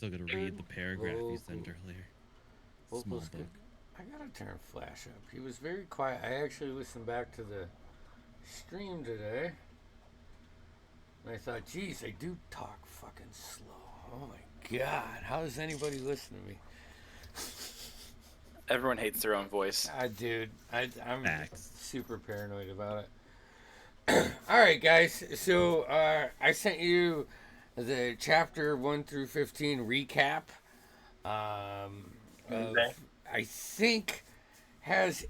still gotta read the paragraph you sent earlier. Small book. I gotta turn Flash up. He was very quiet. I actually listened back to the stream today, and I thought, geez, I do talk fucking slow. Oh my god, how does anybody listen to me? Everyone hates their own voice. Dude, I'm Facts. super paranoid about it. All right, guys. So I sent you the chapter 1 through 15 recap. Of, Okay. I think has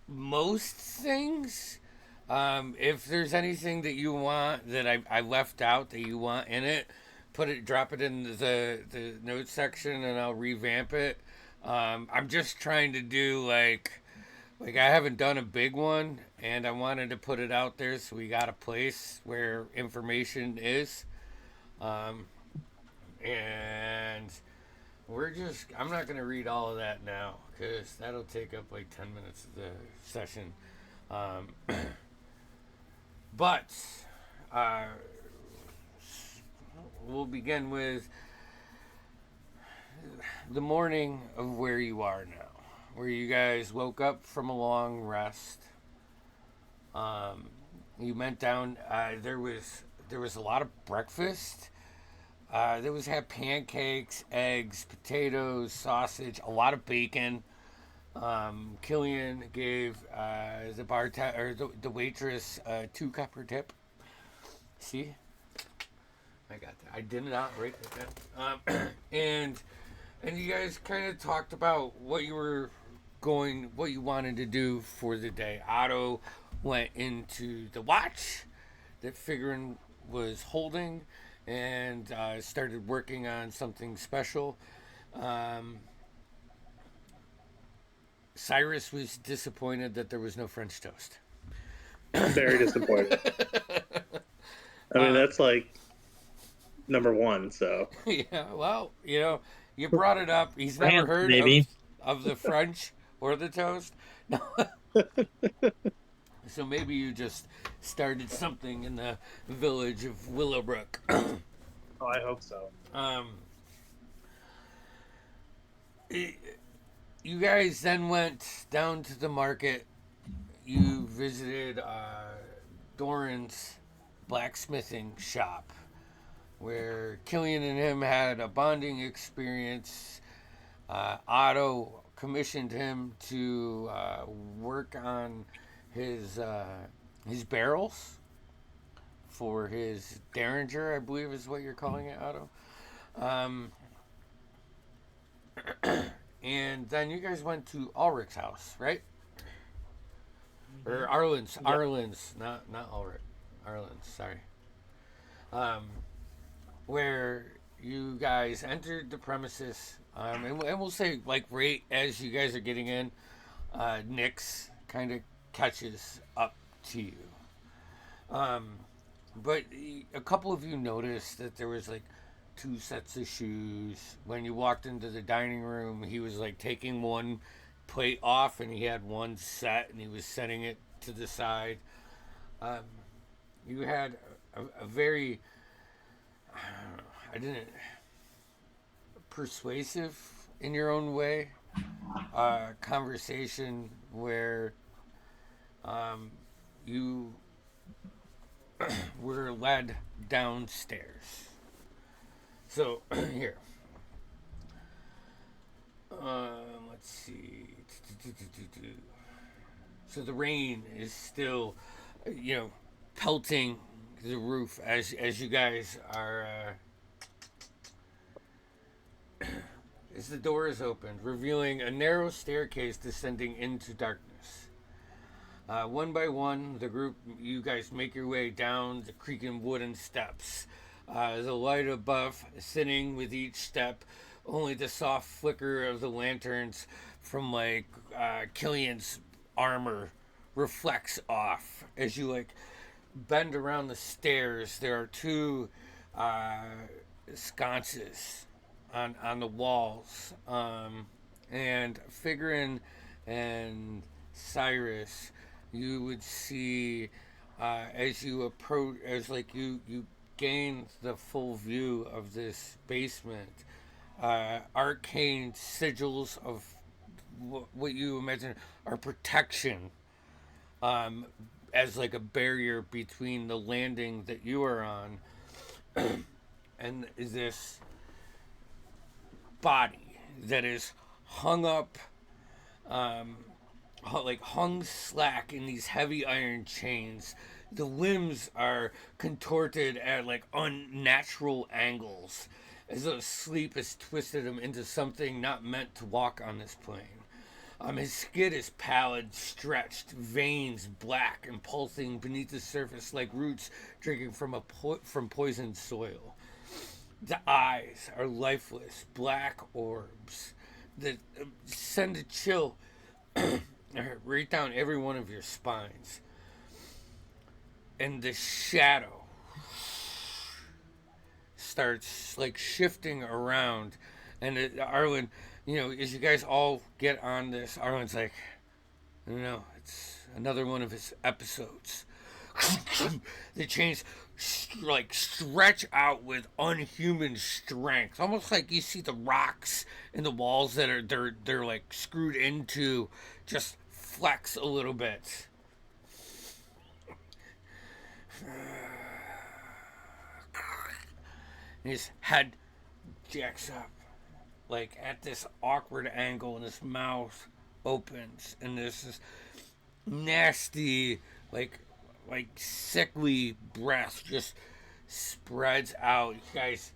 most things. If there's anything that you want that I left out that you want in it, drop it in the notes section, and I'll revamp it. I'm just trying to do like I haven't done a big one, and I wanted to put it out there so we got a place where information is. Um, and I'm not going to read all of that now because that'll take up like 10 minutes of the session. Um, but uh, we'll begin with the morning of where you are now, where you guys woke up from a long rest. Um, you went down. There was a lot of breakfast. There was had pancakes, eggs, potatoes, sausage, a lot of bacon. Killian gave the waitress a 2 copper tip. See, I got that. I did not write that down. And you guys kind of talked about what you wanted to do for the day. Otto went into the watch that Figurin was holding and started working on something special. Um, Cyrus was disappointed that there was no French toast. Very disappointed. I mean, that's like number one. So Yeah, well, you brought it up. He's never France, heard baby. of the French or the toast. No. So maybe you just started something in the village of Willowbrook. oh, I hope so. um, you guys then went down to the market. You visited Doran's blacksmithing shop, where Killian and him had a bonding experience. Otto commissioned him to work on his barrels for his Derringer, I believe is what you're calling it, Otto. Um, and then you guys went to Ulrich's house, right? Or Arlen's, Yep. not Ulrich, Arlen's. Sorry. Um, where you guys entered the premises, and we'll say like right as you guys are getting in, Nyx kind of catches up to you. Um, but a couple of you noticed that there was like 2 sets of shoes. When you walked into the dining room, he was like taking one plate off, and he had one set, and he was setting it to the side. Um, you had a very, I didn't, persuasive in your own way conversation where you were led downstairs. So here, let's see. So the rain is still, pelting the roof as you guys are. As the door is opened, revealing a narrow staircase descending into darkness. One by one, you guys make your way down the creaking wooden steps. The light above thinning with each step, only the soft flicker of the lanterns from Killian's armor reflects off as you bend around the stairs. There are 2 sconces on the walls, and Figurin and Cyrus, you would see as you approach, as you gain the full view of this basement. arcane sigils of what you imagine are protection, um, as like a barrier between the landing that you are on and this body that is hung up, um, like hung slack in these heavy iron chains. The limbs are contorted at like unnatural angles, as though sleep has twisted him into something not meant to walk on this plane. His skin is pallid, stretched, veins black and pulsing beneath the surface like roots drinking from from poisoned soil. The eyes are lifeless, black orbs that send a chill right down every one of your spines. And the shadow starts like shifting around. And Arlen, as you guys all get on this, Arlen's like, no, it's another one of his episodes. The chains like stretch out with unhuman strength, almost like you see the rocks in the walls that are they're like screwed into just flex a little bit. And his head jacks up like at this awkward angle, and his mouth opens, and there's this nasty like sickly breath just spreads out. You guys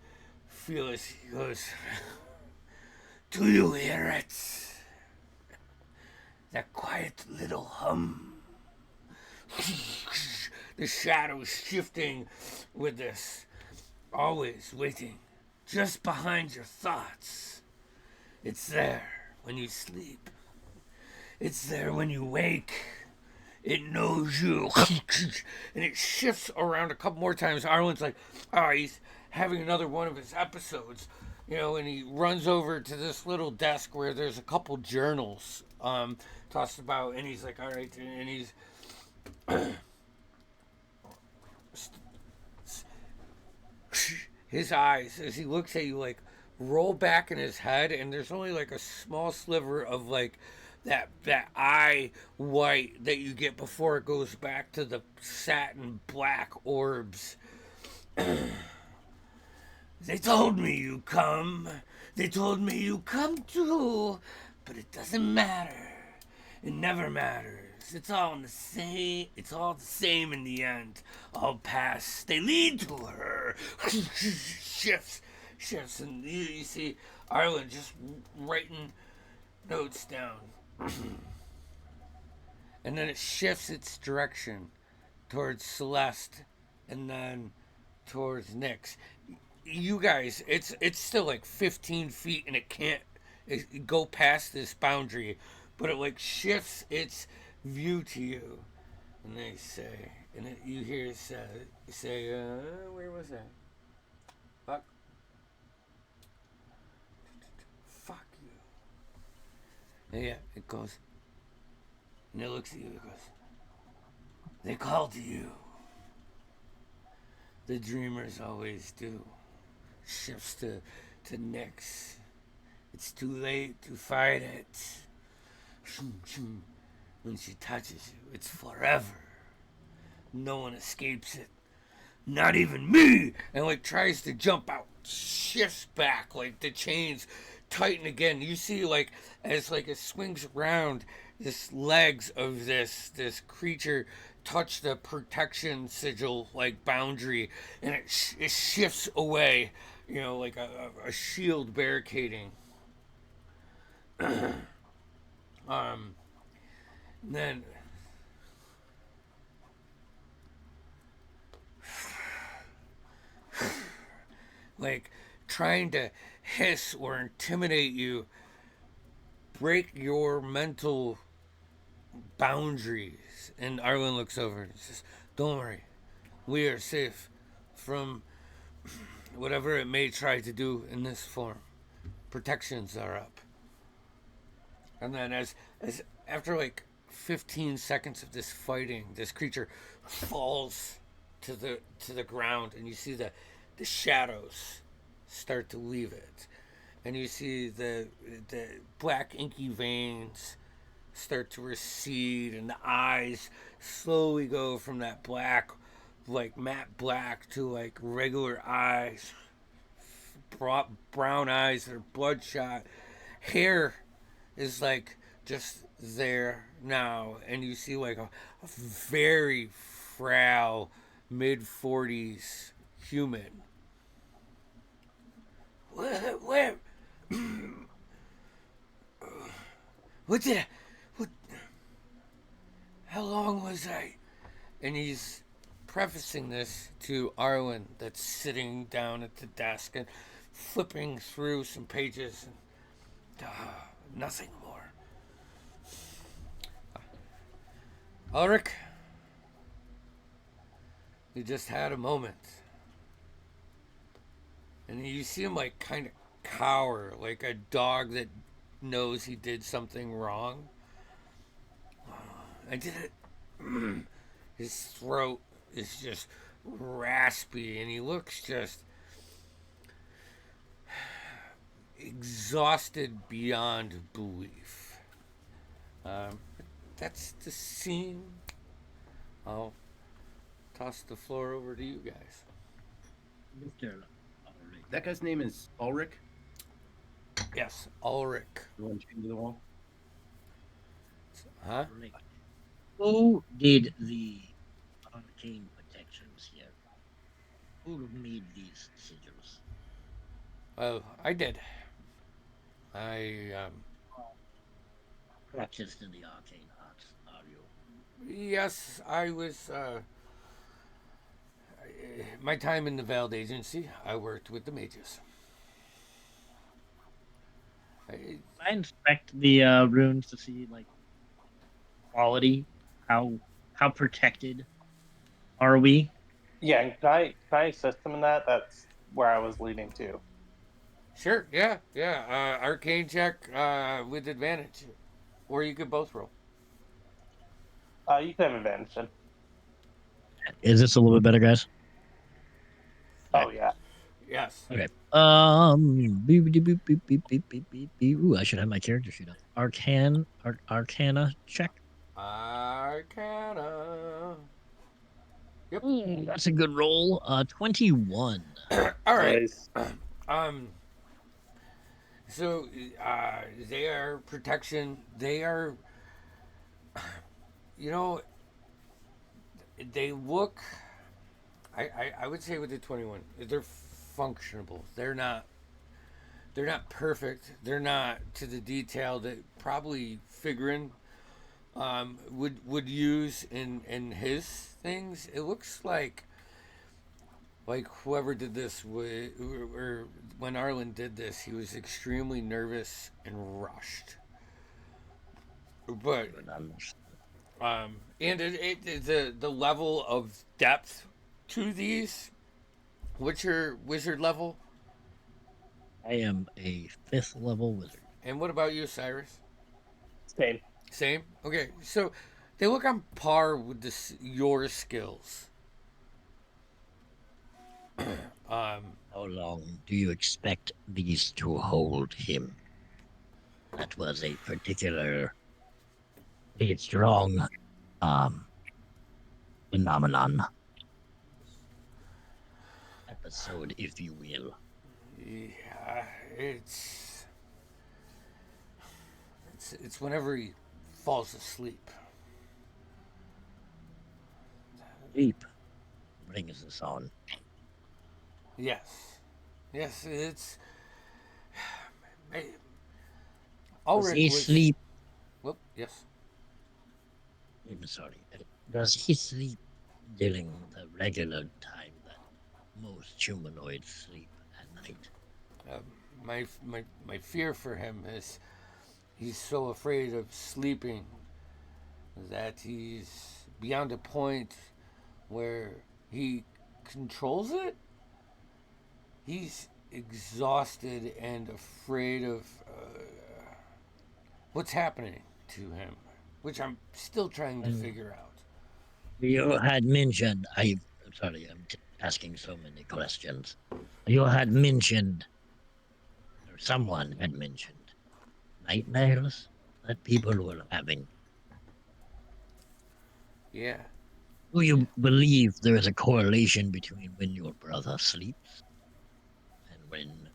feel as he goes, do you hear it? That quiet little hum. The shadows shifting with this, always waiting just behind your thoughts. It's there when you sleep. It's there when you wake. It knows you. And it shifts around a couple more times. Arlen's like, oh, he's having another one of his episodes. And he runs over to this little desk where there's a couple journals tossed about. And he's like, all right. And he's... his eyes, as he looks at you, like, roll back in his head. And there's only, like, a small sliver of, like, that eye white that you get before it goes back to the satin black orbs. They told me you come. They told me you come too. But it doesn't matter. It never matters. It's all the same. It's all the same in the end. All paths, they lead to her. Shifts. And you see Arlen just writing notes down. And then it shifts its direction towards Celeste and then towards Nyx. You guys, it's still like 15 feet and it can't go past this boundary, but it like shifts its view to you. And they say, you hear it say, where was that? Fuck you. And yeah, it goes, and it looks at you, it goes, they call to you. The dreamers always do. Shifts to Nyx. It's too late to fight it. When she touches you, it's forever. No one escapes it. Not even me! And like tries to jump out. Shifts back, like the chains tighten again. You see like as like it swings around, this legs of this creature touch the protection sigil like boundary, and it shifts away, like a shield barricading. Then like trying to hiss or intimidate you, break your mental boundaries. And Arlen looks over and says, don't worry, we are safe from whatever it may try to do in this form. Protections are up. And then as after like 15 seconds of this fighting, this creature falls to the ground, and you see the shadows start to leave it. and you see the black inky veins start to recede, and the eyes slowly go from that black, like matte black, to like regular eyes, brown eyes that are bloodshot. Hair is like just there now, and you see like a very frail mid 40s human. Where what did I, what, how long was I? And he's prefacing this to Arlen, that's sitting down at the desk and flipping through some pages, and nothing more. Ulrich, you just had a moment. And you see him like kind of cower, like a dog that knows he did something wrong. I did it. His throat is just raspy, and he looks just exhausted beyond belief. Um, that's the scene. I'll toss the floor over to you guys. Mr. Ulrich. That guy's name is Ulrich. Yes, Ulrich. The one chained to the wall. Huh? Ulrich. Who did the arcane protections here? Who made these sigils? Well, I did. I Practiced in the arcane arts, are you? yes, I was. My time in the Veld Agency, I worked with the mages. I inspect the runes to see like quality, how protected are we? Yeah, and can I assist him in that? That's where I was leading to. Sure, yeah, yeah. Arcane check with advantage, or you could both roll. You can have advantage then. Is this a little bit better, guys? Oh yeah. Yes. Okay. Ooh, I should have my character sheet up. Arcana check. Arcana. Yep. Ooh, that's a good roll. 21. All right. Nice. Um. So, they are protection. They are. You know, they look. I would say with the 21, they're functional. They're not. They're not perfect. They're not to the detail that probably Figrin would use in his things. It looks like whoever did this or when Arlen did this, he was extremely nervous and rushed. But and the level of depth to these. What's your wizard level? I am a 5th level wizard. And what about you, Cyrus? Same. Same. Okay, so they look on par with your skills. How long do you expect these to hold him? That was a particular, strong phenomenon. Episode, if you will. Yeah, it's whenever he falls asleep. Sleep brings us on. Yes, it's. Does Ulrich he was. sleep? Whoop, yes. I'm sorry. Does he sleep during the regular time that most humanoids sleep at night? My fear for him is he's so afraid of sleeping that he's beyond a point where he controls it. He's exhausted and afraid of what's happening to him, which I'm still trying to figure out. You had mentioned, I'm sorry, asking so many questions. You had mentioned your someone had mentioned nightmares that people were having. Yeah. Do you believe there is a correlation between when your brother sleeps and when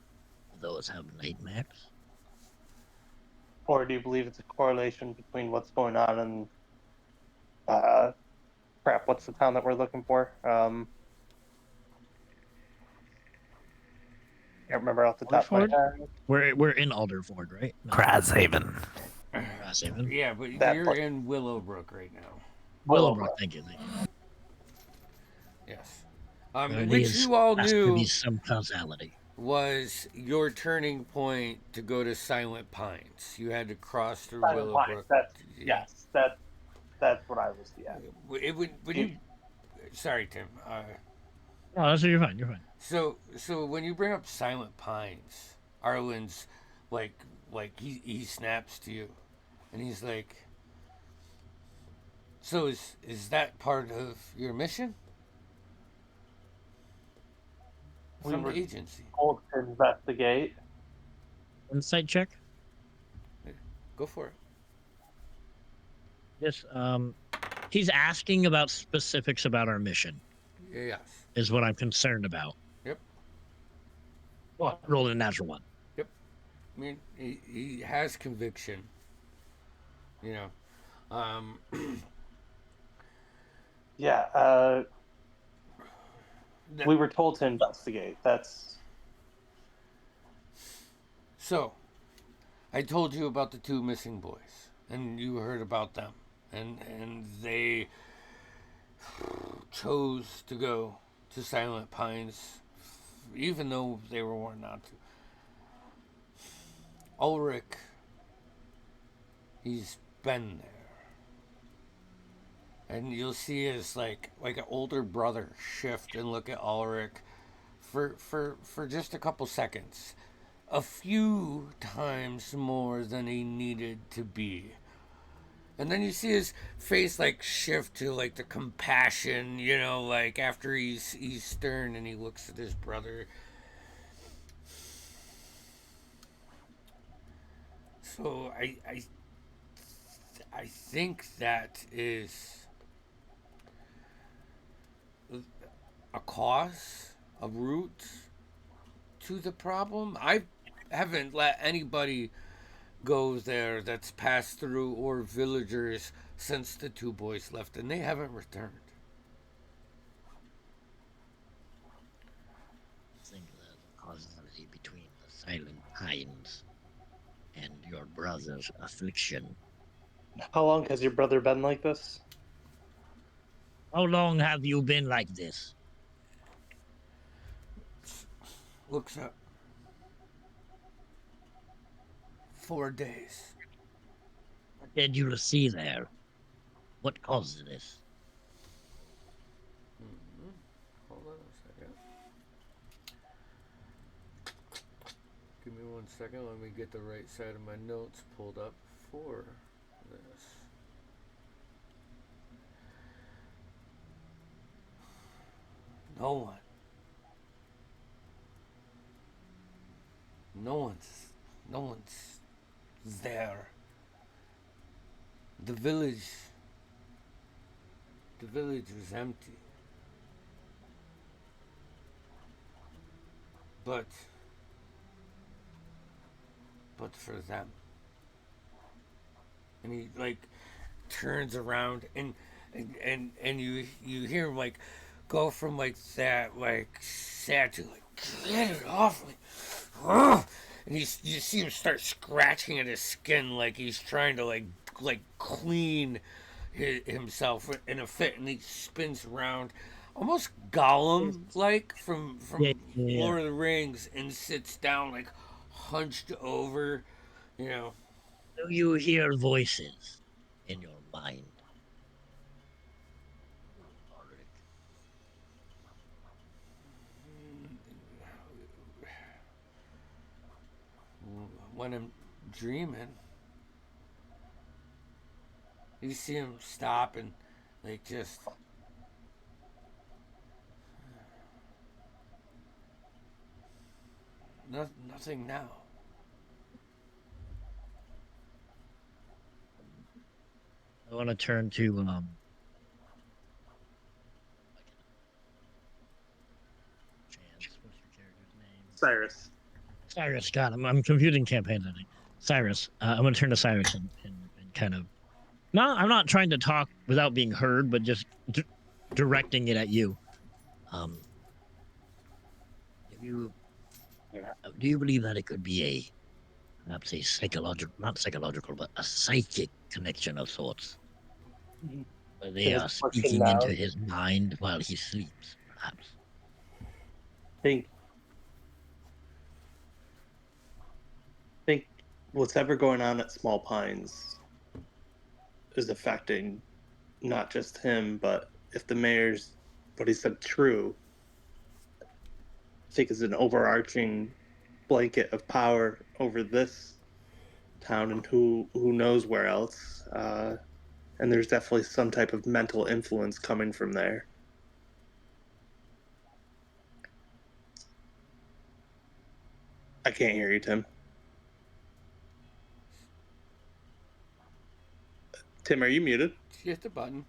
those have nightmares? Or do you believe it's a correlation between what's going on and uh crap, what's the town that we're looking for? Can't remember off the top of my Alderford? head. We're in Alderford, right? No, Crashaven. Grasshaven. Yeah, but That you're place. in Willowbrook right now. Willowbrook, thank you. Yes. There Which is you all has to be knew some causality. was your turning point to go to Silent Pines. You had to cross through Silent Pines. Willowbrook. That's Yeah. yes, that's what I was. Yeah. It would when you. Sorry, Tim. Oh, that's you're fine. You're fine. So when you bring up Silent Pines, Arlen's like he snaps to you, and he's like, "So is that part of your mission We from the were agency?" told to investigate. Insight check. Go for it. Yes. He's asking about specifics about our mission. Yes. Is what I'm concerned about. Yep. Well, I rolled a natural one. Yep. I mean, he has conviction. You know. Um, Yeah. We were told to investigate. That's so I told you about the two missing boys, and you heard about them, and they chose to go to Silent Pines, even though they were warned not to. Ulrich, he's been there, and you'll see his like an older brother shift and look at Ulrich for just a couple seconds, a few times more than he needed to be. And then you see his face like shift to like the compassion, like after he's stern and he looks at his brother. So I think that is a cause, a root to the problem. I haven't let anybody go there that's passed through or villagers since the two boys left, and they haven't returned. I think there's a causality between the Silent Pines and your brother's affliction. how long has your brother been like this? How long have you been like this? Looks up. 4 days. What did you see there? What caused this? Hold on a second. Give me 1 second. Let me get the right side of my notes pulled up for this. No one. No one's there. The village. The village was empty. But for them. And he like turns around and you hear him like go from like that like sad to like get it off me. Ugh! And you see him start scratching at his skin like he's trying to like clean himself in a fit, and he spins around almost Gollum like from Yeah. Lord of the Rings and sits down like hunched over, you know. Do you hear voices in your mind? Ulrich? When I'm dreaming, you see him stop and like just nothing now. I want to turn to Chance. What's your character's name? Cyrus. Cyrus. God, I'm confusing campaigns. I think Cyrus. I'm going to turn to Cyrus and kind of. No, I'm not trying to talk without being heard, but just directing it at you. Um, do you believe that it could be a perhaps a psychological, not psychological, but a psychic connection of sorts? Where To they his are portion speaking now. into his mind while he sleeps, perhaps. Think think what's ever going on at Small Pines is affecting not just him, but if the mayor's what he said true, I think is an overarching blanket of power over this town and who knows where else. And there's definitely some type of mental influence coming from there. I can't hear you, Tim. Tim, are you muted? She hit the button.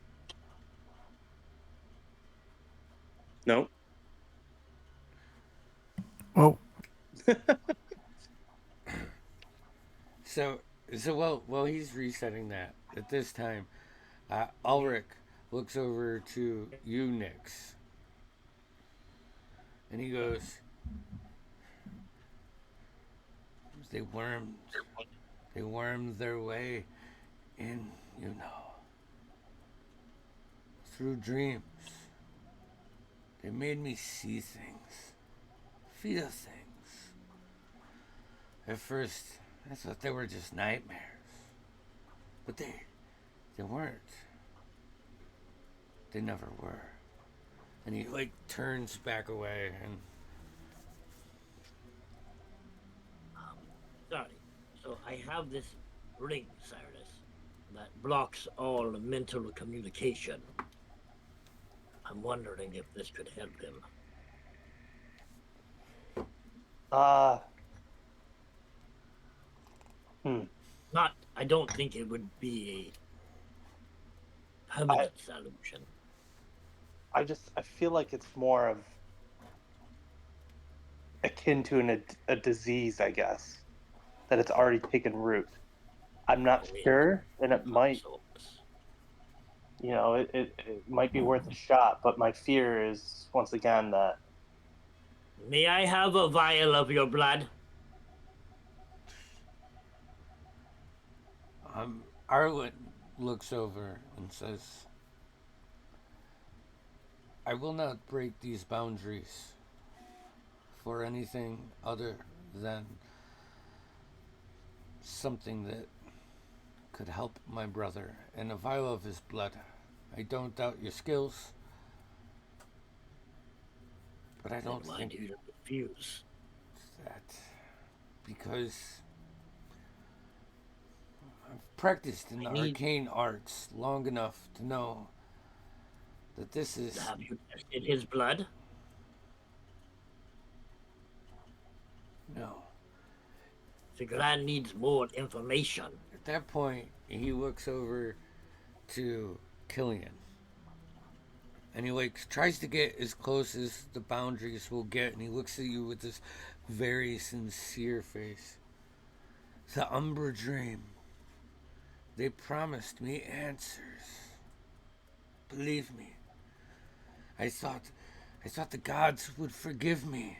No. Well, So while he's resetting that, at this time, Ulrich looks over to you, Nix, and he goes, "They wormed their way in, through dreams. They made me see things, feel things. At first, I thought they were just nightmares, but they weren't. They never were." And he turns back away and Sorry. So I have this ring, Cyrus, that blocks all mental communication. I'm wondering if this could help him. Not, I don't think it would be a permanent solution. I feel like it's more of akin to a disease, I guess, that it's already taken root. I'm not sure, and it might, it might be worth a shot, but my fear is, once again, that May I have a vial of your blood? Arlen looks over and says, "I will not break these boundaries for anything other than something that could help my brother and a vial of his blood. I don't doubt your skills, but I don't Why think do you refuse? that because I've practiced in the arcane arts long enough to know that this is..." Have you tested his blood? No. Figran needs more information. At that point, he looks over to Killian. And he tries to get as close as the boundaries will get, and he looks at you with this very sincere face. "The Umbra Dream. They promised me answers. Believe me. I thought the gods would forgive me.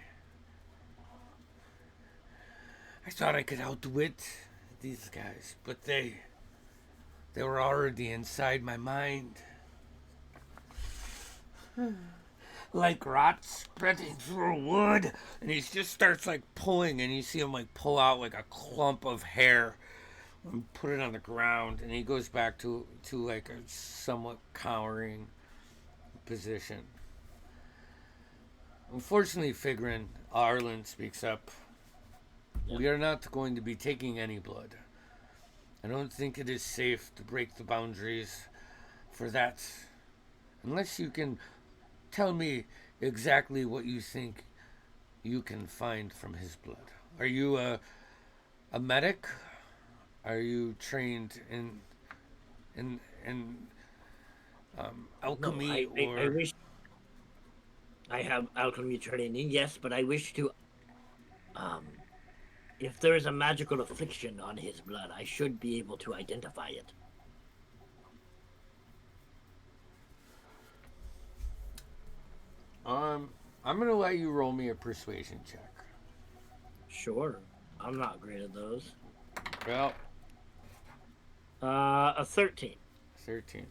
I thought I could outwit these guys, but they were already inside my mind. Like rot spreading through wood." And he just starts pulling, and you see him pull out a clump of hair and put it on the ground, and he goes back to a somewhat cowering position. Unfortunately, Figrin, Arlen speaks up. "We are not going to be taking any blood. I don't think it is safe to break the boundaries for that, unless you can tell me exactly what you think you can find from his blood. Are you a medic? Are you trained in in No, alchemy I or wish I have alchemy training, yes, but I wish to um if there is a magical affliction on his blood, I should be able to identify it. I'm gonna let you roll me a persuasion check. Sure. I'm not great at those. Well, A 13. 13.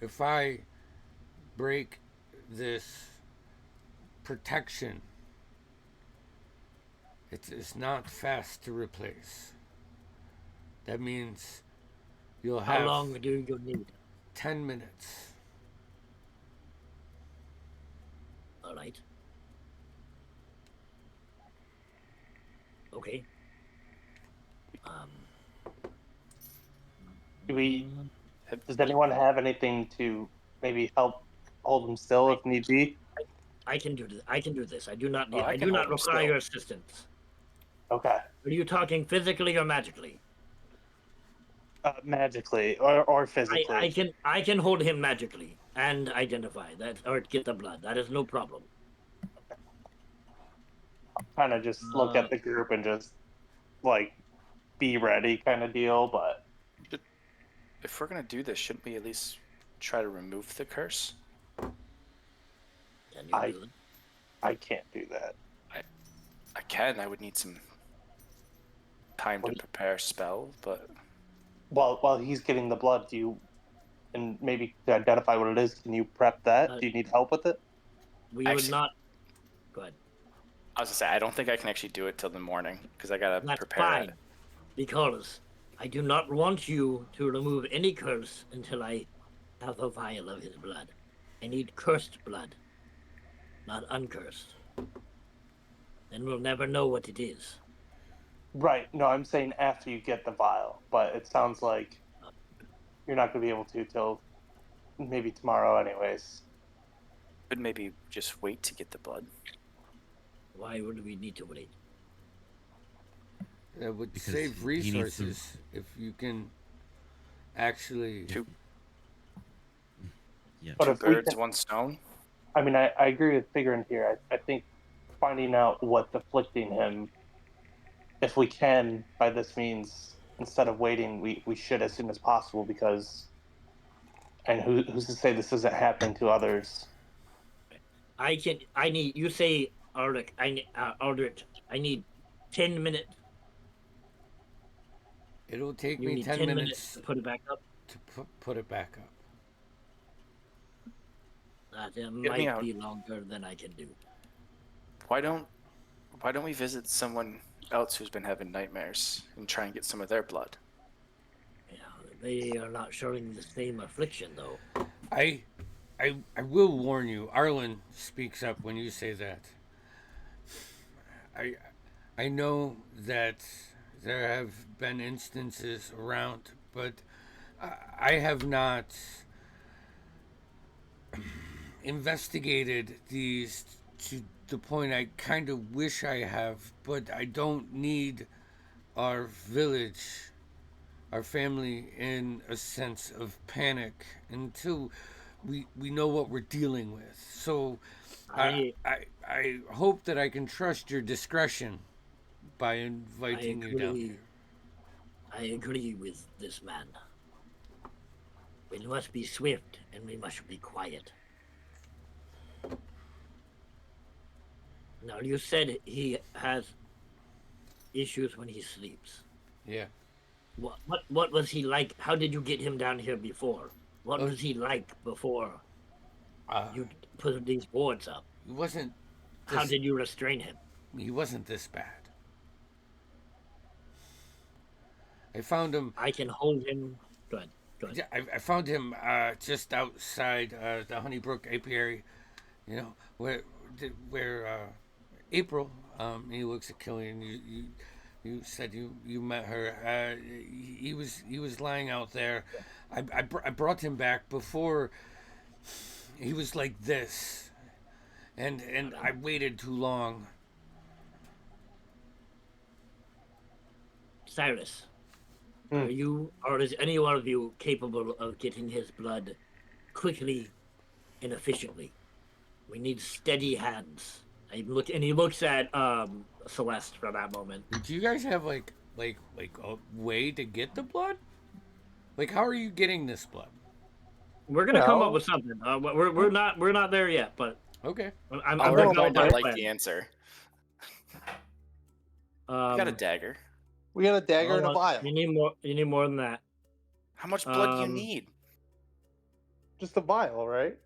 If I break this protection, it's not fast to replace. That means you'll How have long do you need? 10 minutes. All right. Okay. Um. Does anyone have anything to maybe help hold him still if need be? I can do this. I can do this. I do not Oh, need. I I can do hold not him require still. your assistance. Okay. Are you talking physically or magically? Magically or I physically. can hold him magically and identify that or get the blood. That is no problem. Kind of just look Uh, at the group and just like be ready kind of deal, but If we're gonna do this, shouldn't we at least try to remove the curse? can you I do it? I can't do that. I can. I would need some time to What- prepare a spell, but While he's getting the blood, do you and maybe to identify what it is, can you prep that? Uh, Do you need help with it? We would actually, not. Go ahead. I was gonna say I don't think I can actually do it till the morning because I gotta That's prepare it. fine, because I do not want you to remove any curse until I have a vial of his blood. I need cursed blood, not uncursed. Then we'll never know what it is. Right. No, I'm saying after you get the vial, but it sounds like you're not going to be able to till maybe tomorrow, anyways. Could maybe just wait to get the blood. Why would we need to wait? It would Because save he needs to- resources if you can actually. Two Yeah. But two if we birds, can, one stone. I mean, I agree with figuring here. I think finding out what's afflicting him, if we can, by this means, instead of waiting, we should as soon as possible because, and who's to say this isn't happening to others? I can. I need. You say, Aldrich. Aldrich. I need 10 minutes. It'll take You me need 10 10 minutes minutes to put it back up. to put it back up. That me might out. be longer than I can do. Why don't we visit someone else who's been having nightmares and try and get some of their blood? Yeah, they are not showing the same affliction, though. I will warn you. Arlen speaks up when you say that. I know that there have been instances around, but I have not investigated these to the point I kind of wish I have, but I don't need our village, our family, in a sense of panic until we know what we're dealing with. So I hope that I can trust your discretion by inviting you down here. I agree with this man. We must be swift and we must be quiet. Now, you said he has issues when he sleeps. Yeah. What was he like? How did you get him down here before? What was he like before you put these boards up? He wasn't. How did you restrain him? He wasn't this bad. I found him. I can hold him. Go ahead. Go ahead. I found him just outside the Honeybrook apiary. You know where April. He looks at Killian. You said you met her. He was lying out there. I brought him back before he was like this, and I waited too long. Cyrus, Are you, or is any one of you capable of getting his blood quickly and efficiently? We need steady hands. And he looks at Celeste for that moment. Do you guys have like a way to get the blood? Like, how are you getting this blood? We're gonna come up with something. We're not there yet, but Okay. I'm Ulrich working might on not my like plan. the answer. You got a Um, dagger. We got a dagger and a hold on. vial. You need more. You need more than that. How much blood do you Um, need? Just a vial, right?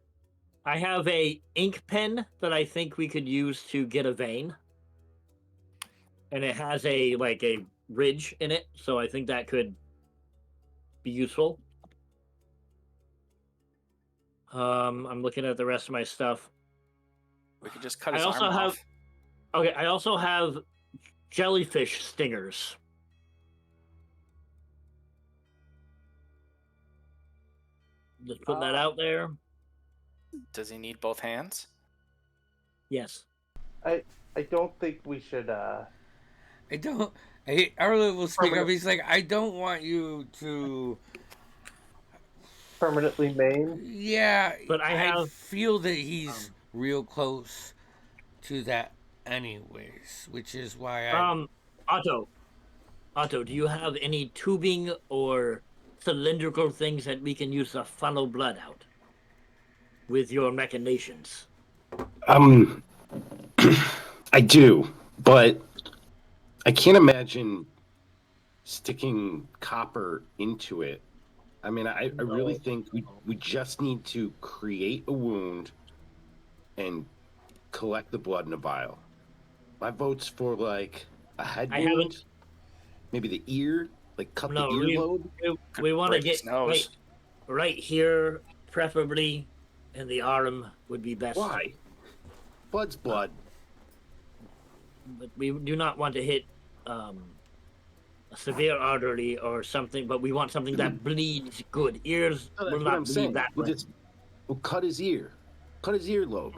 I have a ink pen that I think we could use to get a vein, and it has a ridge in it, so I think that could be useful. I'm looking at the rest of my stuff. We could just cut I his also arm have. off. Okay, I also have jellyfish stingers. Just putting that out there. Does he need both hands? Yes. I don't think we should. Arlo will speak up. He's like, I don't want you to. Permanently maim. Yeah, But I feel that he's real close to that, anyways, which is why I. Otto, do you have any tubing or cylindrical things that we can use to funnel blood out with your machinations? I do, but I can't imagine sticking copper into it. I mean, I really think we just need to create a wound and collect the blood in a vial. My vote's for like a head wound, maybe the ear, like cut the earlobe. We want to Break his get nose. right here, preferably, and the arm would be best. Why? Blood's blood. But we do not want to hit a severe artery or something, but we want something that bleeds good. Ears will not bleed that way. We'll cut his ear. Cut his earlobe.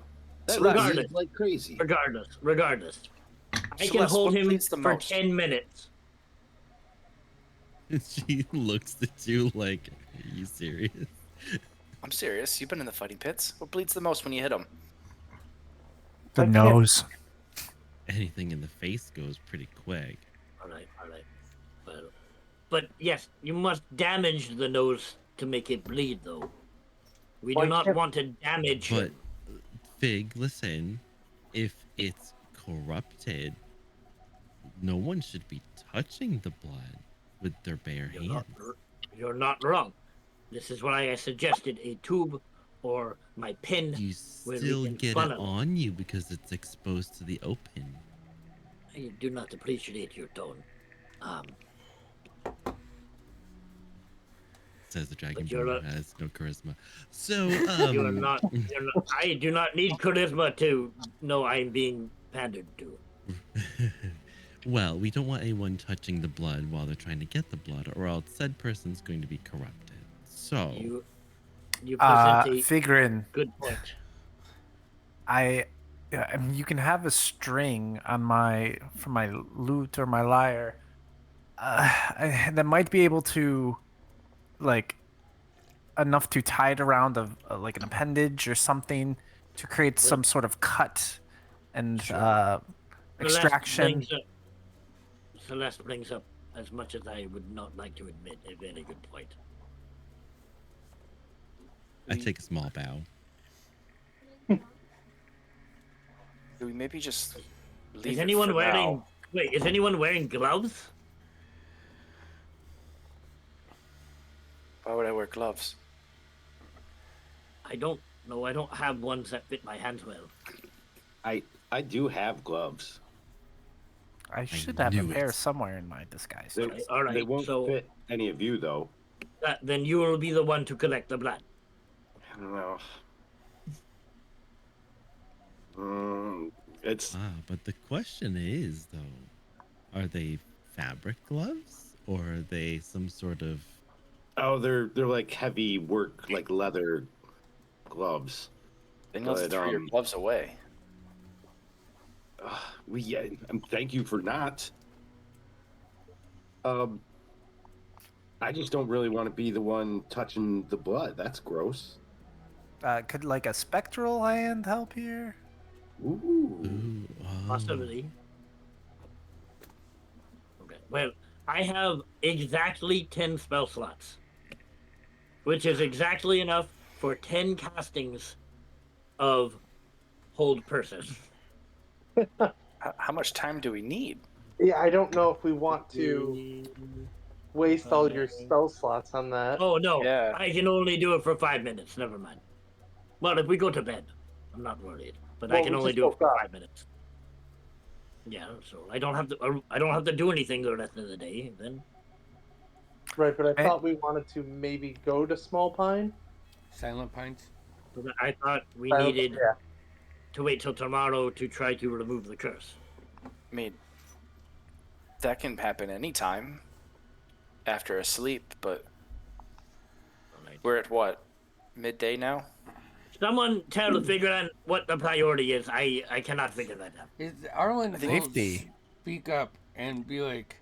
That Regardless. bleeds like crazy. Regardless. I can Celeste, hold what him bleeds the for most? 10 minutes. She looks at you like, are you serious? I'm serious. You've been in the fighting pits. What bleeds the most when you hit him? The nose. Anything in the face goes pretty quick. All right. But yes, you must damage the nose to make it bleed, though. We do not want to damage But, him. Fig, listen, if it's corrupted, no one should be touching the blood with their bare hands. You're not wrong. This is why I suggested a tube or my pen. You where we still can get it funnel. on you because it's exposed to the open. I do not appreciate your tone. Says the dragon you're who has no charisma. So, You're not. I do not need charisma to know I'm being pandered to. Well, we don't want anyone touching the blood while they're trying to get the blood, or else said person's going to be corrupted. So, you present a Figuring, good point. I mean, you can have a string on for my lute or my lyre that might be able to, like, enough to tie it around like an appendage or something to create some sort of cut and extraction. Celeste brings up, as much as I would not like to admit, a very good point. I take a small bow. Do we maybe just leave Is it anyone for wearing? now? Wait, is anyone wearing gloves? Why would I wear gloves? I don't know. I don't have ones that fit my hands well. I do have gloves. I should have a knew pair it. somewhere in my disguise. They, All right, they won't so- fit any of you, though. Then you will be the one to collect the blood. I don't know. It's But the question is, though, are they fabric gloves or are they some sort of? they're like heavy work, like leather gloves. Then you'll have to But, throw your gloves away. Thank you for not. I just don't really want to be the one touching the blood. That's gross. Could like a spectral hand help here? Ooh. Ooh, oh. Possibly. Okay. Well, I have exactly 10 spell slots, which is exactly enough for 10 castings of Hold Person. How much time do we need? Yeah, I don't know if we want to waste all your spell slots on that. Oh, no. Yeah. I can only do it for 5 minutes. Never mind. Well, if we go to bed, I'm not worried. But I Well, can we only just do it woke for up. 5 minutes. Yeah, so I don't have to. I don't have to do anything the rest of the day. Then Right, but I Eh, thought we wanted to maybe go to Small Pine. Silent Pines. but I thought we Silent- needed yeah. to wait till tomorrow to try to remove the curse. I mean, that can happen anytime after a sleep, but we're at what? Midday now? Someone figure out what the priority is. I cannot figure that out. Arlen will Safety. speak up and be like,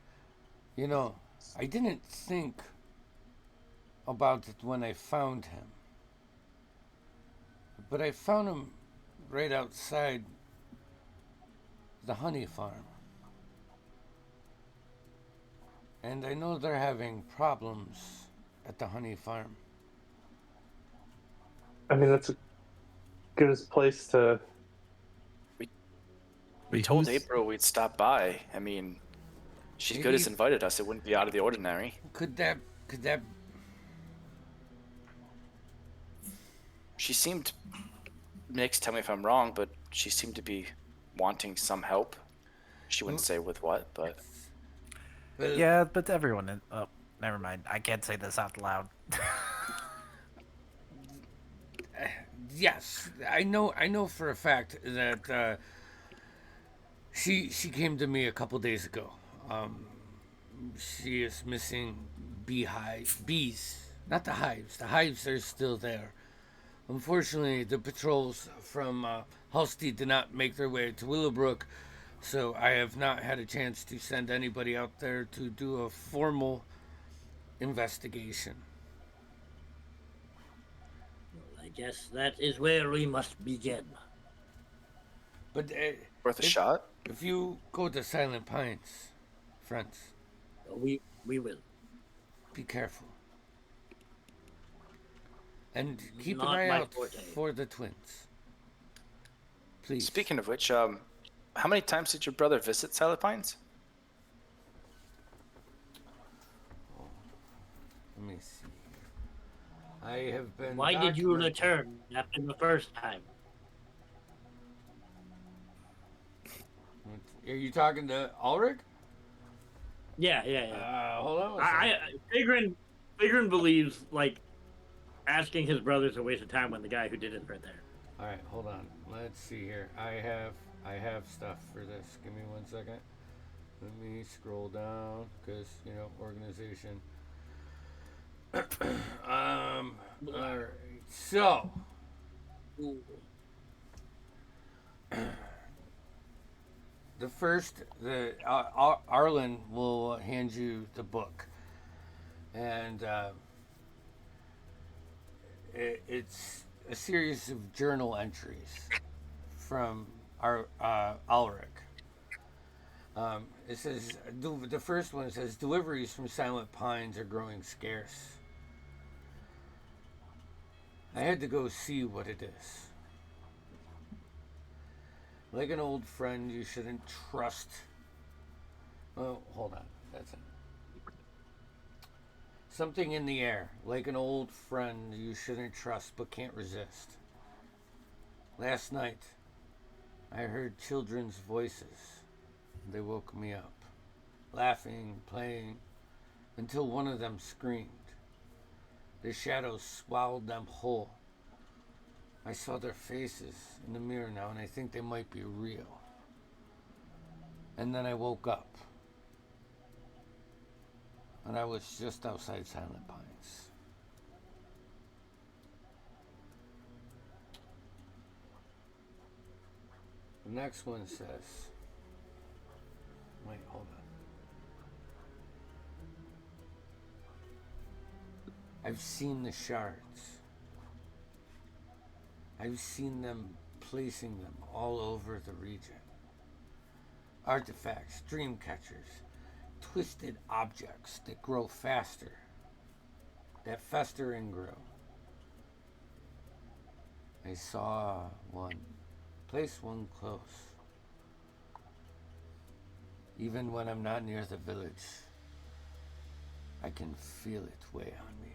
you know, I didn't think about it when I found him. But I found him right outside the honey farm. And I know they're having problems at the honey farm. I mean, that's a good place to. We Wait, told who's April we'd stop by. I mean, she's good Maybe- as invited us. It wouldn't be out of the ordinary. Could that She seemed, Nick, tell me if I'm wrong, but she seemed to be wanting some help. She wouldn't say with what, but Yeah, but everyone. Oh, never mind. I can't say this out loud. yes, I know for a fact that she came to me a couple days ago. She is missing bees, not the hives. The hives are still there. Unfortunately, the patrols from Halstead did not make their way to Willowbrook, so I have not had a chance to send anybody out there to do a formal investigation. I guess that is where we must begin. But worth a shot. if you go to Silent Pines, friends, We will. be careful. And keep Not an eye my out forte. for the twins. Please. Speaking of which, how many times did your brother visit Silent Pines? Let me see. I have been. Why did you documenting- return after the first time? Are you talking to Ulrich? Yeah. Hold on. Figrin believes like asking his brother's a waste of time when the guy who did it's right there. All right, hold on. Let's see here. I have stuff for this. Give me 1 second. Let me scroll down because organization. All right. So. Arlen will hand you the book, and it's a series of journal entries from Ulrich. It says the first one says deliveries from Silent Pines are growing scarce. I had to go see what it is. Like an old friend, you shouldn't trust. Oh, hold on. That's it. Something in the air. Like an old friend, you shouldn't trust but can't resist. Last night, I heard children's voices. They woke me up. Laughing, playing, until one of them screamed. The shadows swallowed them whole. I saw their faces in the mirror now, and I think they might be real. And then I woke up. And I was just outside Silent Pines. The next one says, wait, hold on. I've seen the shards. I've seen them placing them all over the region. Artifacts, dream catchers, twisted objects that grow faster, that fester and grow. I saw one, place one close. Even when I'm not near the village, I can feel it weigh on me.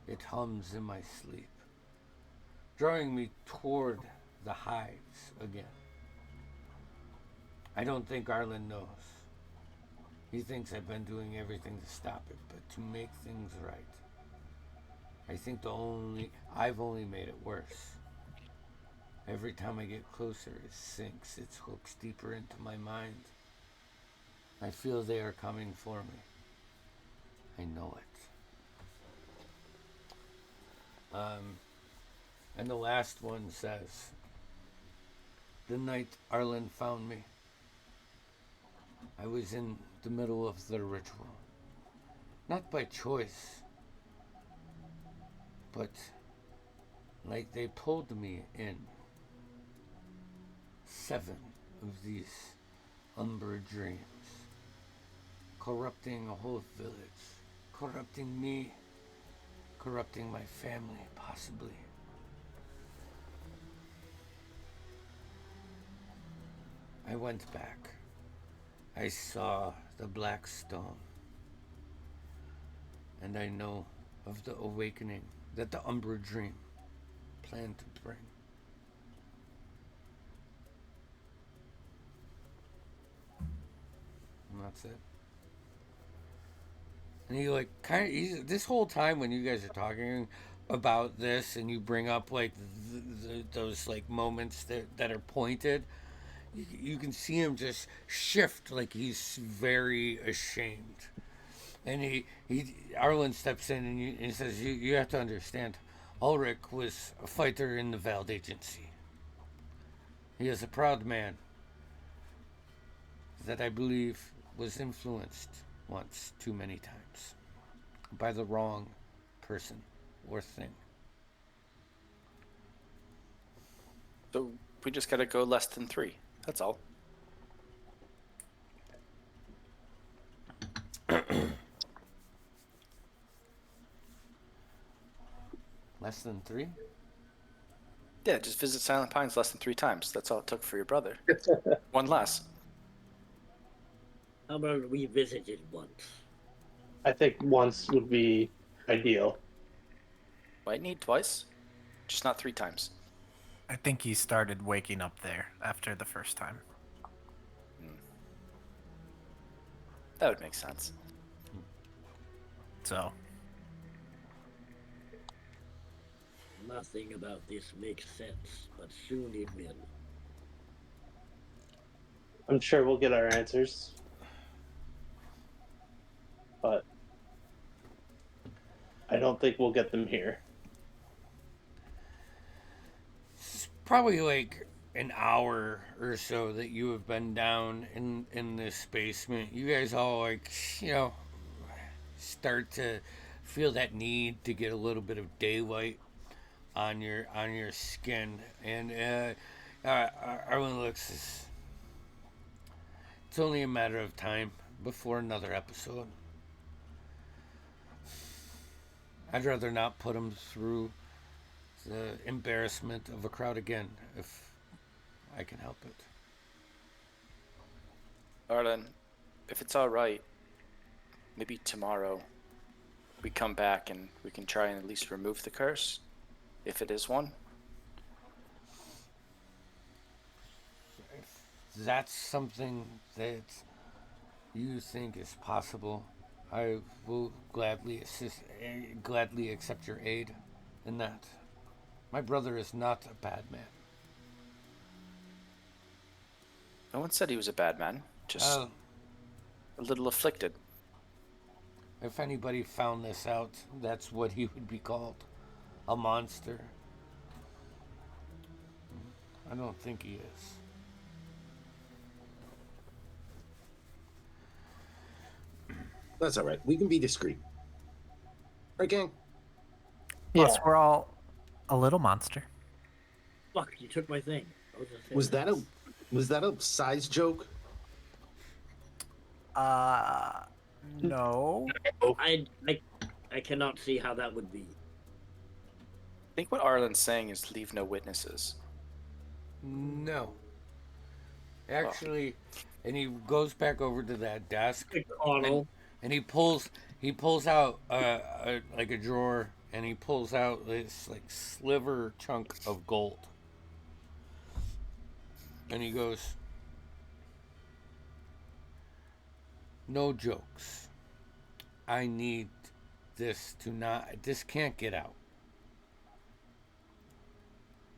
It hums in my sleep, drawing me toward the hives again. I don't think Arlen knows. He thinks I've been doing everything to stop it, but to make things right. I think I've only made it worse. Every time I get closer, it sinks its hooks deeper into my mind. I feel they are coming for me. I know it. And the last one says, the night Arlen found me, I was in the middle of the ritual. Not by choice, but like they pulled me in. 7 of these umber dreams, corrupting a whole village, corrupting me, corrupting my family, possibly. I went back. I saw the black stone. And I know of the awakening that the Umbra dream planned to bring. And that's it. And he like this whole time when you guys are talking about this and you bring up like those like moments that are pointed, you can see him just shift like he's very ashamed. And Arlen steps in and he says, you have to understand, Ulrich was a fighter in the Veld Agency. He is a proud man that I believe was influenced once too many times by the wrong person or thing. So we just gotta go less than 3. That's all. Less than 3? Yeah, just visit Silent Pines less than 3 times. That's all it took for your brother. 1 less. How about we visited once? I think once would be ideal. Might need twice, just not 3 times. I think he started waking up there after the first time. That would make sense. So, Nothing about this makes sense, but soon it will. I'm sure we'll get our answers. But I don't think we'll get them here. It's probably like an hour or so that you have been down in this basement. You guys all like, start to feel that need to get a little bit of daylight on your skin, and Arlen looks. It's only a matter of time before another episode. I'd rather not put him through the embarrassment of a crowd again if I can help it. Arlen, if it's all right, maybe tomorrow we come back and we can try and at least remove the curse, if it is one. If that's something that you think is possible, I will gladly accept your aid in that. My brother is not a bad man. No one said he was a bad man, just a little afflicted. If anybody found this out, that's what he would be called. A monster. I don't think he is. That's all right. We can be discreet. Right, gang? Plus, Yeah. we're all a little monster. Fuck, you took my thing. I was gonna say Was that a size joke? No. I cannot see how that would be. I think what Arlen's saying is leave no witnesses. No. Actually, and he goes back over to that desk, Arnold. and he pulls out like a drawer, and he pulls out this like sliver chunk of gold, and he goes, "No jokes. I need this to not. This can't get out.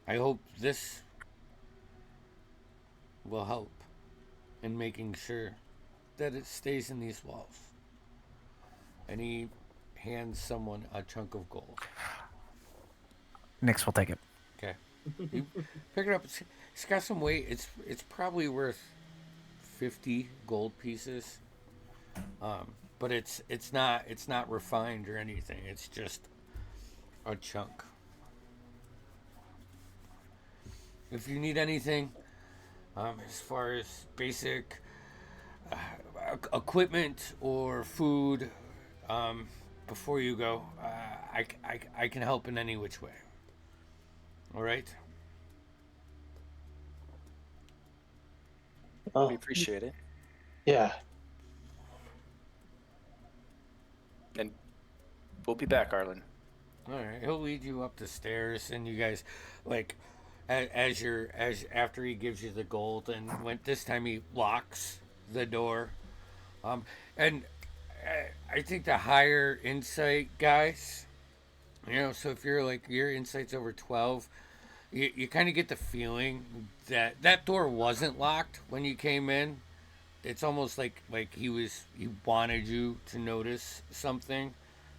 I hope this will help in making sure that it stays in these walls." And he hands someone a chunk of gold. Nix will take it. Okay. You pick it up. It's got some weight. It's probably worth 50 gold pieces. But it's not refined or anything. It's just a chunk. If you need anything, as far as basic equipment or food, before you go, I can help in any which way. All right. Oh, We appreciate it. yeah. And we'll be back, Arlen. All right. He'll lead you up the stairs, and you guys, like, after he gives you the gold, and when this time he locks the door, and I think the higher insight guys, so if you're like your insight's over 12, you kind of get the feeling that that door wasn't locked when you came in. It's almost like he wanted you to notice something,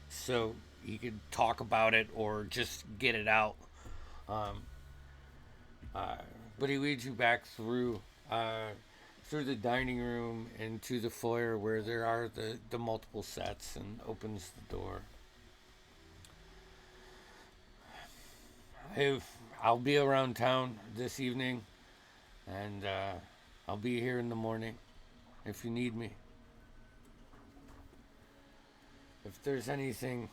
so he could talk about it or just get it out. Um, but he leads you back through the dining room into the foyer where there are the multiple sets, and opens the door. I'll be around town this evening, and I'll be here in the morning if you need me. If there's anything,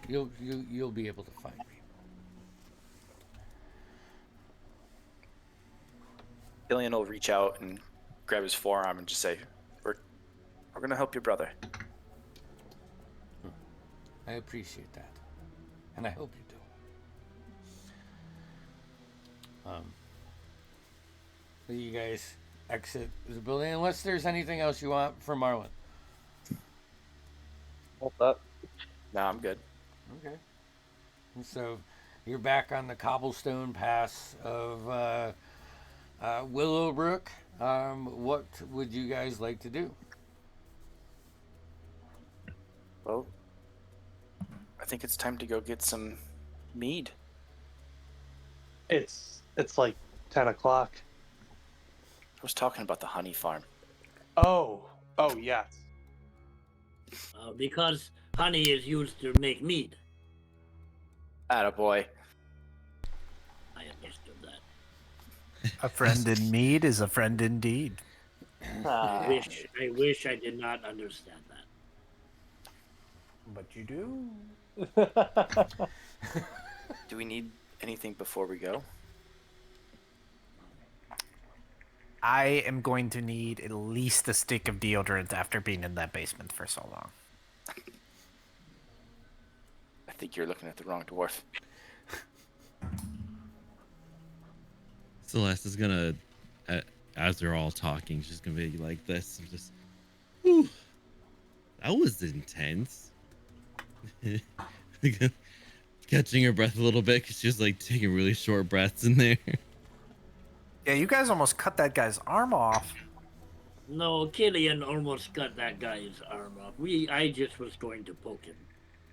you'll be able to find me. Killian will reach out and grab his forearm and just say, "We're gonna help your brother." I appreciate that, and I hope you do. You guys exit the building unless there's anything else you want from Marlon. Hold up. No, I'm good. Okay. And so you're back on the cobblestone pass of Willowbrook. What would you guys like to do? Well, I think it's time to go get some mead. It's like 10 o'clock. I was talking about the honey farm. Oh yes. Because honey is used to make mead. Attaboy. I understood that. A friend in need is a friend indeed. I wish I did not understand that. But you do. Do we need anything before we go? I am going to need at least a stick of deodorant after being in that basement for so long. I think you're looking at the wrong dwarf. Celeste is gonna, as they're all talking, she's gonna be like this, just, whew, that was intense. Catching her breath a little bit because she was like taking really short breaths in there. Yeah, you guys almost cut that guy's arm off. No, Killian almost cut that guy's arm off. I just was going to poke him.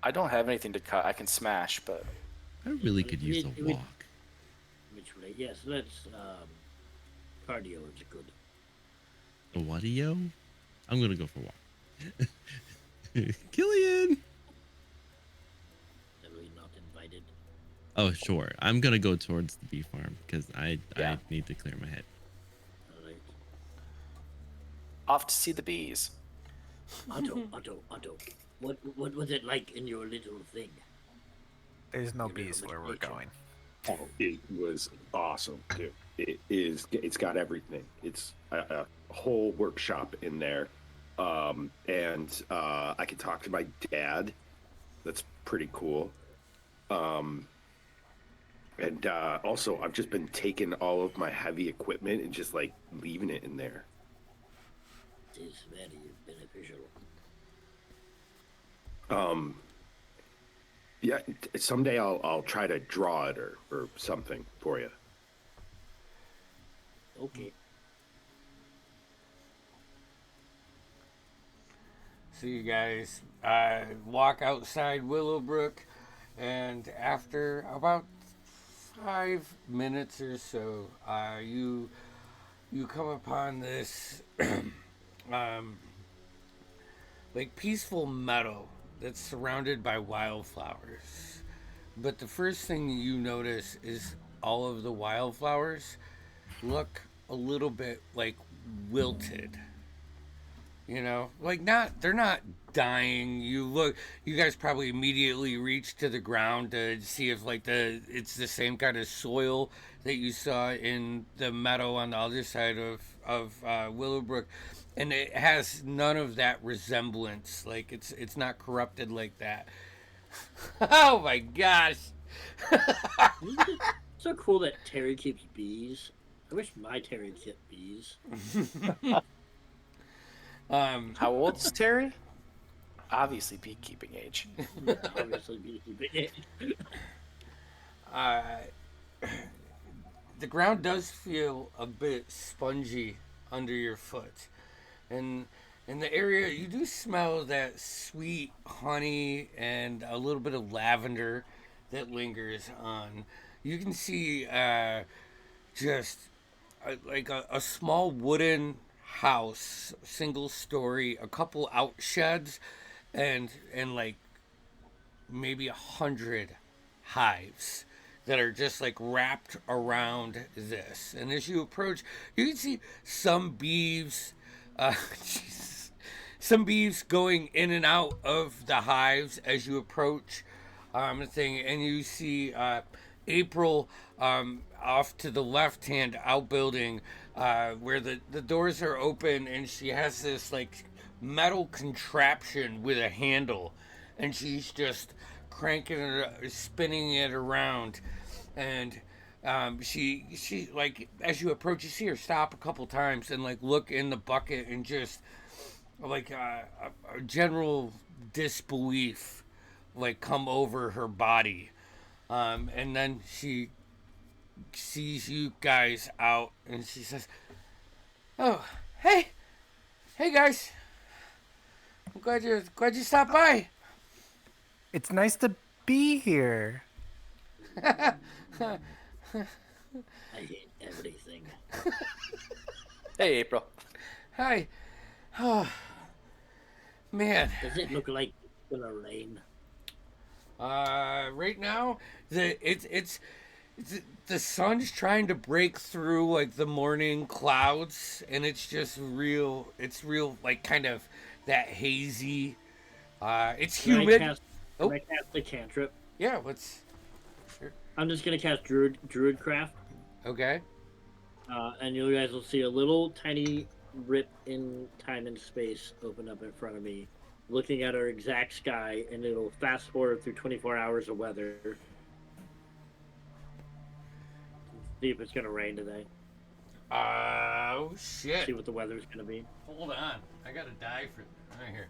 I don't have anything to cut. I can smash, but I really could use a walk. Which way? Yes, let's. Cardio is good. A what-io? I'm gonna go for a walk. Killian. Are we not invited? Oh, sure. I'm gonna go towards the bee farm because I Yeah. need to clear my head. All right. Off to see the bees. Otto. What was it like in your little thing? There's no Your little bees where we're nature. going. It was awesome, dude. It's got everything. It's a whole workshop in there. And I can talk to my dad. That's pretty cool. And also, I've just been taking all of my heavy equipment and just like leaving it in there. It is very beneficial. Yeah, someday I'll try to draw it or something for you. Okay. So you guys walk outside Willowbrook, and after about 5 minutes or so, you come upon this like peaceful meadow that's surrounded by wildflowers. But the first thing you notice is all of the wildflowers look a little bit like wilted. You know, like they're not dying. You guys probably immediately reach to the ground to see if like it's the same kind of soil that you saw in the meadow on the other side of Willowbrook, and it has none of that resemblance. Like it's not corrupted like that. Oh my gosh! Isn't it so cool that Terry keeps bees? I wish my Terry kept bees. How old is Terry? Obviously, beekeeping age. Yeah, obviously beekeeping. The ground does feel a bit spongy under your foot, and in the area you do smell that sweet honey and a little bit of lavender that lingers on. You can see just like a small wooden house, single story, a couple outsheds, and like maybe 100 hives that are just like wrapped around this. And as you approach, you can see some beeves, Jesus, some beeves going in and out of the hives as you approach the thing, and you see April off to the left-hand outbuilding where the doors are open, and she has this like metal contraption with a handle, and she's just cranking it, spinning it around, and she like as you approach, you see her stop a couple times and like look in the bucket and just like a general disbelief like come over her body, and then she sees you guys out and she says, "Oh, hey guys, I'm glad you stopped by." It's nice to be here. I hate everything. Hey, April. Hi. Oh, man. Does it look like it's gonna rain? Right now, it's the sun's trying to break through like the morning clouds, and it's just real. It's real, like kind of that hazy. It's Can I humid. cast, Oh. can I cast a cantrip? Yeah. What's I'm just gonna cast Druidcraft, okay? and you guys will see a little tiny rip in time and space open up in front of me, looking at our exact sky, and it'll fast forward through 24 hours of weather. See if it's gonna rain today. Oh shit! See what the weather's gonna be. Hold on, I gotta die for right here.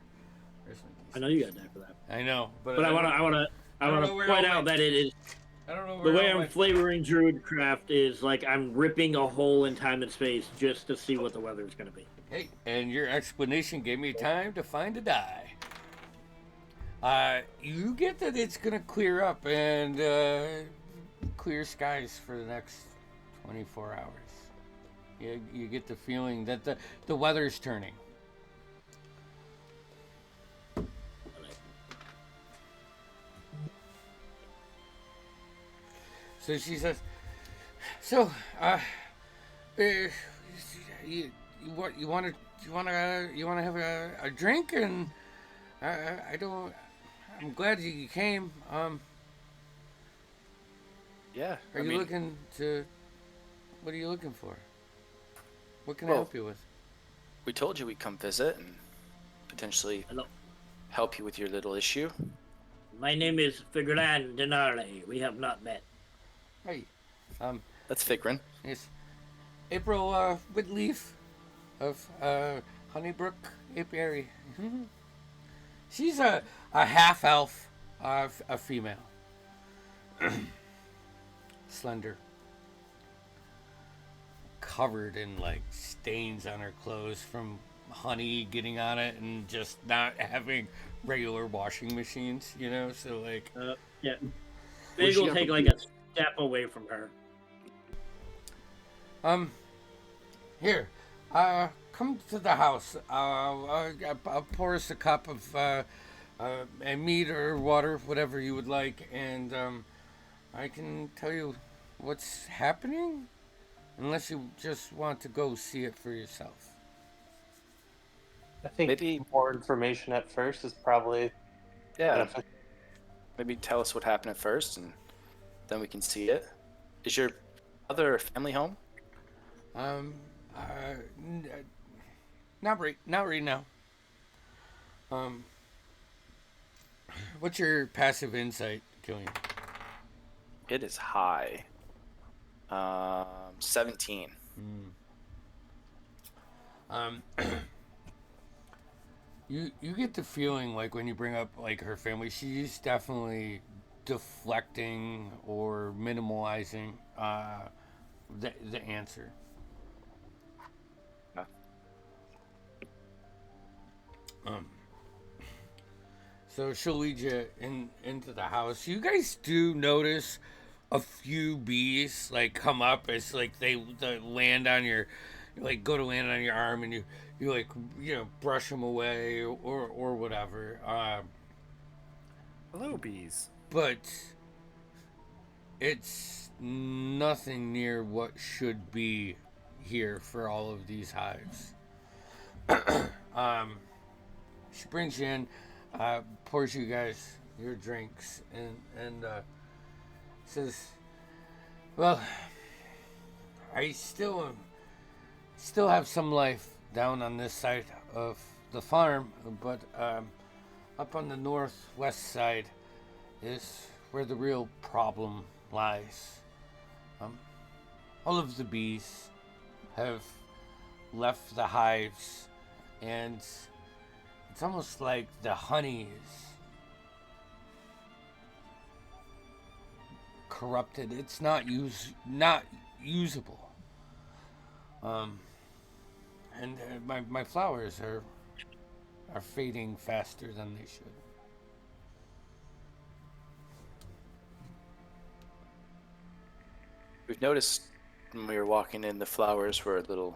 Where's my I know you gotta die for that, I know, but I wanna don't know where point all out my- that it is I don't know the where way all I'm my- flavoring Druidcraft is like I'm ripping a hole in time and space just to see what the weather's gonna be. Hey, and your explanation gave me time to find a die. You get that it's gonna clear up and clear skies for the next 24 hours. You get the feeling that the weather's turning. So she says, "So, you want to have a drink?" And I don't. I'm glad you came. Yeah, Are I you mean, looking to? What are you looking for? What can I well, help you with? we told you we'd come visit and potentially Hello. help you with your little issue. My name is Figran Denarle. We have not met. Hey, um, That's Figrin. yes, April Whitleaf of Honeybrook Apiary. She's a half elf, a female, slender, covered in like stains on her clothes from honey getting on it and just not having regular washing machines, you know. So like, Yeah. Where's Big she will got take the like key? a step away from her. Here, come to the house. I'll pour us a cup of meat or water, whatever you would like, and I can tell you what's happening, unless you just want to go see it for yourself. I think Maybe, more information at first is probably yeah, beneficial. maybe tell us what happened at first and then we can see it. Is your other family home? Um, uh, not right now. Um, what's your passive insight, Killian? It is high. 17. Um, you get the feeling like when you bring up like her family, she's definitely deflecting or minimalizing the answer. Yeah. Um, so she'll lead you into the house. You guys do notice a few bees like come up as like they land on your like go to land on your arm and you like brush them away or whatever. Hello, bees. But it's nothing near what should be here for all of these hives. um, she brings you in, pours you guys your drinks, and says, "Well, I still have some life down on this side of the farm, but up on the northwest side is where the real problem lies. All of the bees have left the hives, and it's almost like the honey is corrupted. It's not usable. And my flowers are fading faster than they should." We've noticed when we were walking in, the flowers were a little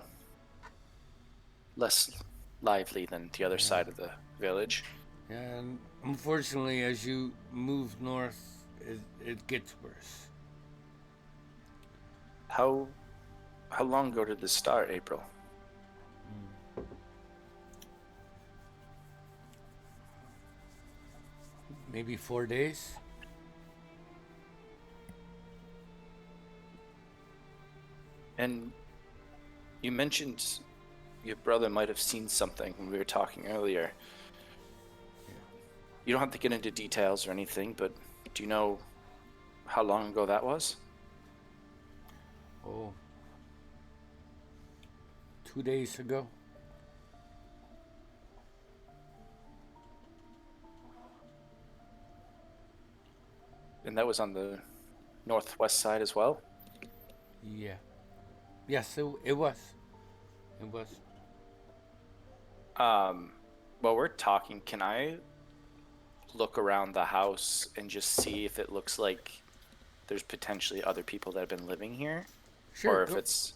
less lively than the other side of the village. And unfortunately, as you move north, it gets worse. How long ago did this start, April? Maybe 4 days. And you mentioned your brother might have seen something when we were talking earlier. You don't have to get into details or anything, but do you know how long ago that was? Oh, 2 days ago. And that was on the northwest side as well? Yeah. Yes, it was. It was. While we're talking, can I look around the house and just see if it looks like there's potentially other people that have been living here? Sure. Or if it's...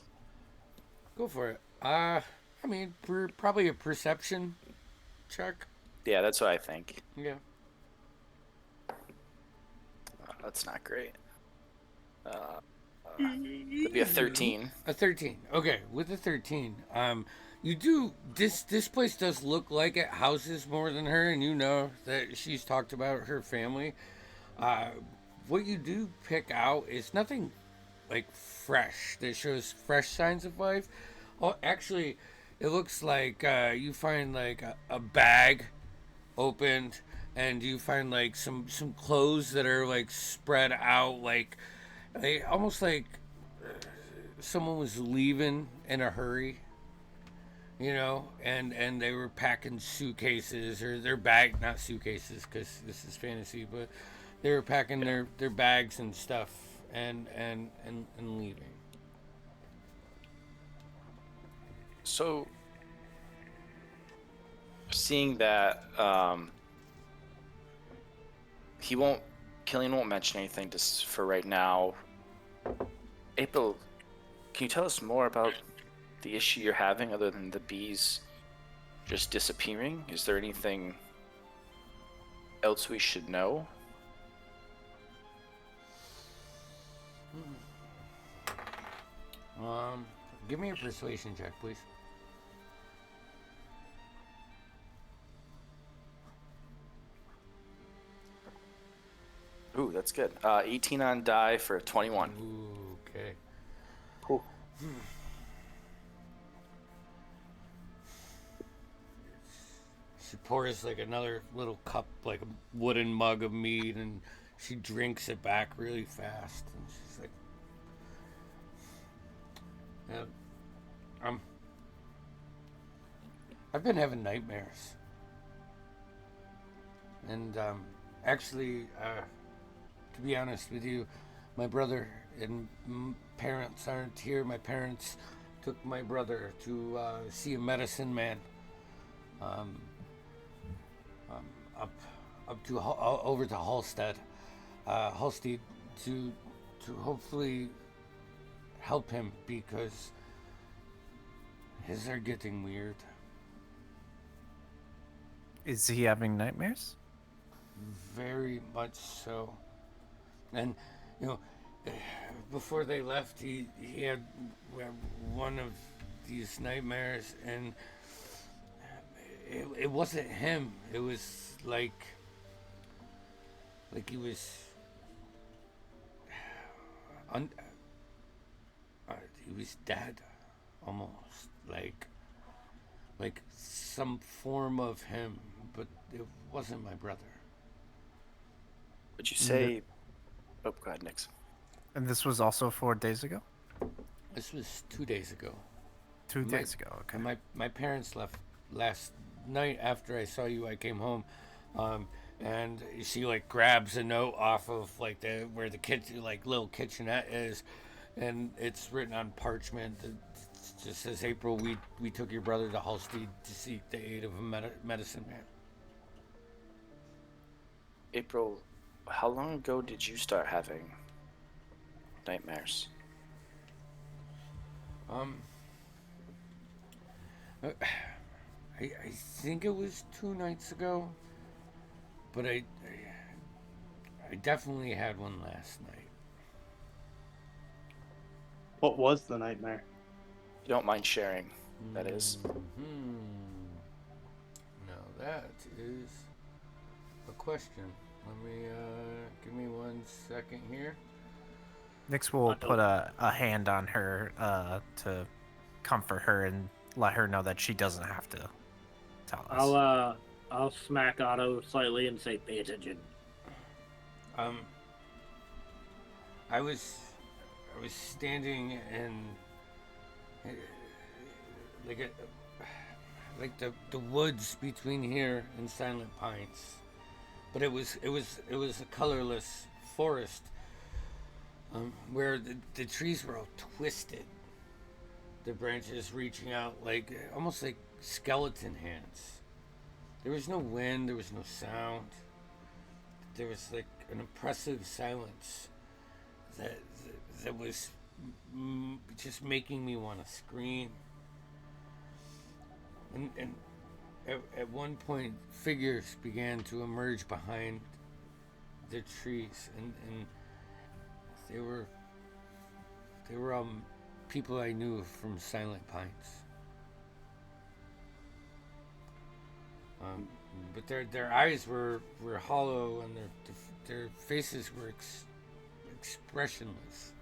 Go for it. I mean, probably a perception check. Yeah, that's what I think. Yeah. Oh, that's not great. It'd be a 13. A 13. Okay, with a 13, you do this place does look like it houses more than her, and you know that she's talked about her family. Uh, what you do pick out is nothing like fresh that shows fresh signs of life. Oh, actually, it looks like you find like a bag opened, and you find like some clothes that are like spread out, like they almost like someone was leaving in a hurry, you know, and they were packing suitcases or their bag, not suitcases because this is fantasy, but they were packing their bags and stuff and leaving. So, seeing that, Killian won't mention anything just for right now. April, can you tell us more about the issue you're having other than the bees just disappearing? Is there anything else we should know? Give me a persuasion check, please. Ooh, that's good. 18 on die for 21. Ooh, okay. Cool. She pours like another little cup, like a wooden mug of mead, and she drinks it back really fast. And she's like, "Yeah, I've been having nightmares, and actually, to be honest with you, my brother and parents aren't here. My parents took my brother to see a medicine man. Um, up to over to Halstead, Halstead, to hopefully help him because his are getting weird. Is he having nightmares? Very much so. And you know, before they left, he had one of these nightmares, and it wasn't him. It was like he was he was dead, almost like some form of him, but it wasn't my brother. Would you say... Oh, go ahead, Nix. And this was also 4 days ago? This was 2 days ago. 2 days ago, okay. My parents left last night after I saw you. I came home, and she like grabs a note off of like where the kitchen, like little kitchenette is, and it's written on parchment. It just says, April, we took your brother to Halstead to seek the aid of a medicine man. April, how long ago did you start having nightmares? I think it was 2 nights ago, but I definitely had one last night. What was the nightmare? You don't mind sharing, that is. Now that is a question. Let me give me 1 second here. Nix will put a hand on her to comfort her and let her know that she doesn't have to tell us. I'll smack Otto slightly and say, "Pay attention." I was standing in like the woods between here and Silent Pines, but it was a colorless forest, where the trees were all twisted, the branches reaching out like almost like skeleton hands. There was no wind, there was no sound. There was like an oppressive silence that was just making me want to scream. And at one point, figures began to emerge behind the trees, and they were They were people I knew from Silent Pines. But their eyes were hollow and their faces were expressionless.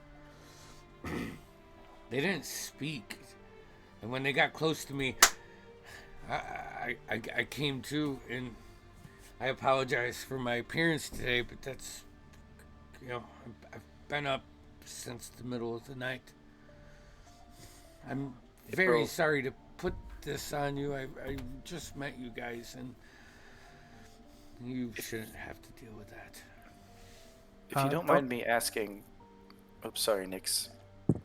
They didn't speak, and when they got close to me, I came to, and I apologize for my appearance today, but that's, I've been up since the middle of the night. I'm very April. sorry to put this on you. I just met you guys, and you shouldn't have to deal with that. If you don't mind me asking, oops, sorry, Nix.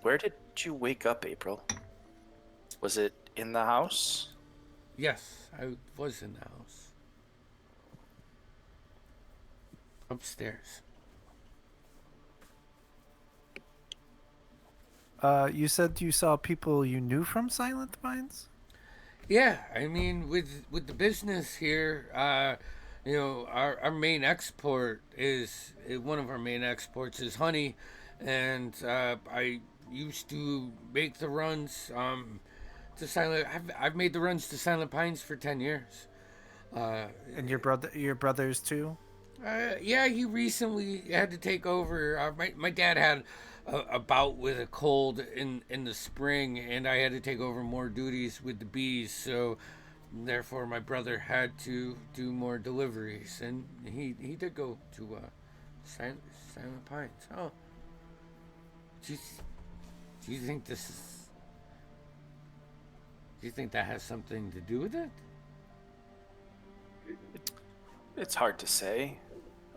Where did you wake up, April? Was it in the house? Yes, I was in the house. Upstairs. You said you saw people you knew from Silent Pines? Yeah, I mean, with the business here, our main export is one of our main exports is honey, and I used to make the runs to Silent. I've made the runs to Silent Pines for 10 years. And your brothers too? Yeah, he recently had to take over. My dad had a bout with a cold in the spring, and I had to take over more duties with the bees. So, therefore, my brother had to do more deliveries, and he did go to Silent Pines. Oh, do you think this is? Do you think that has something to do with it? It's hard to say.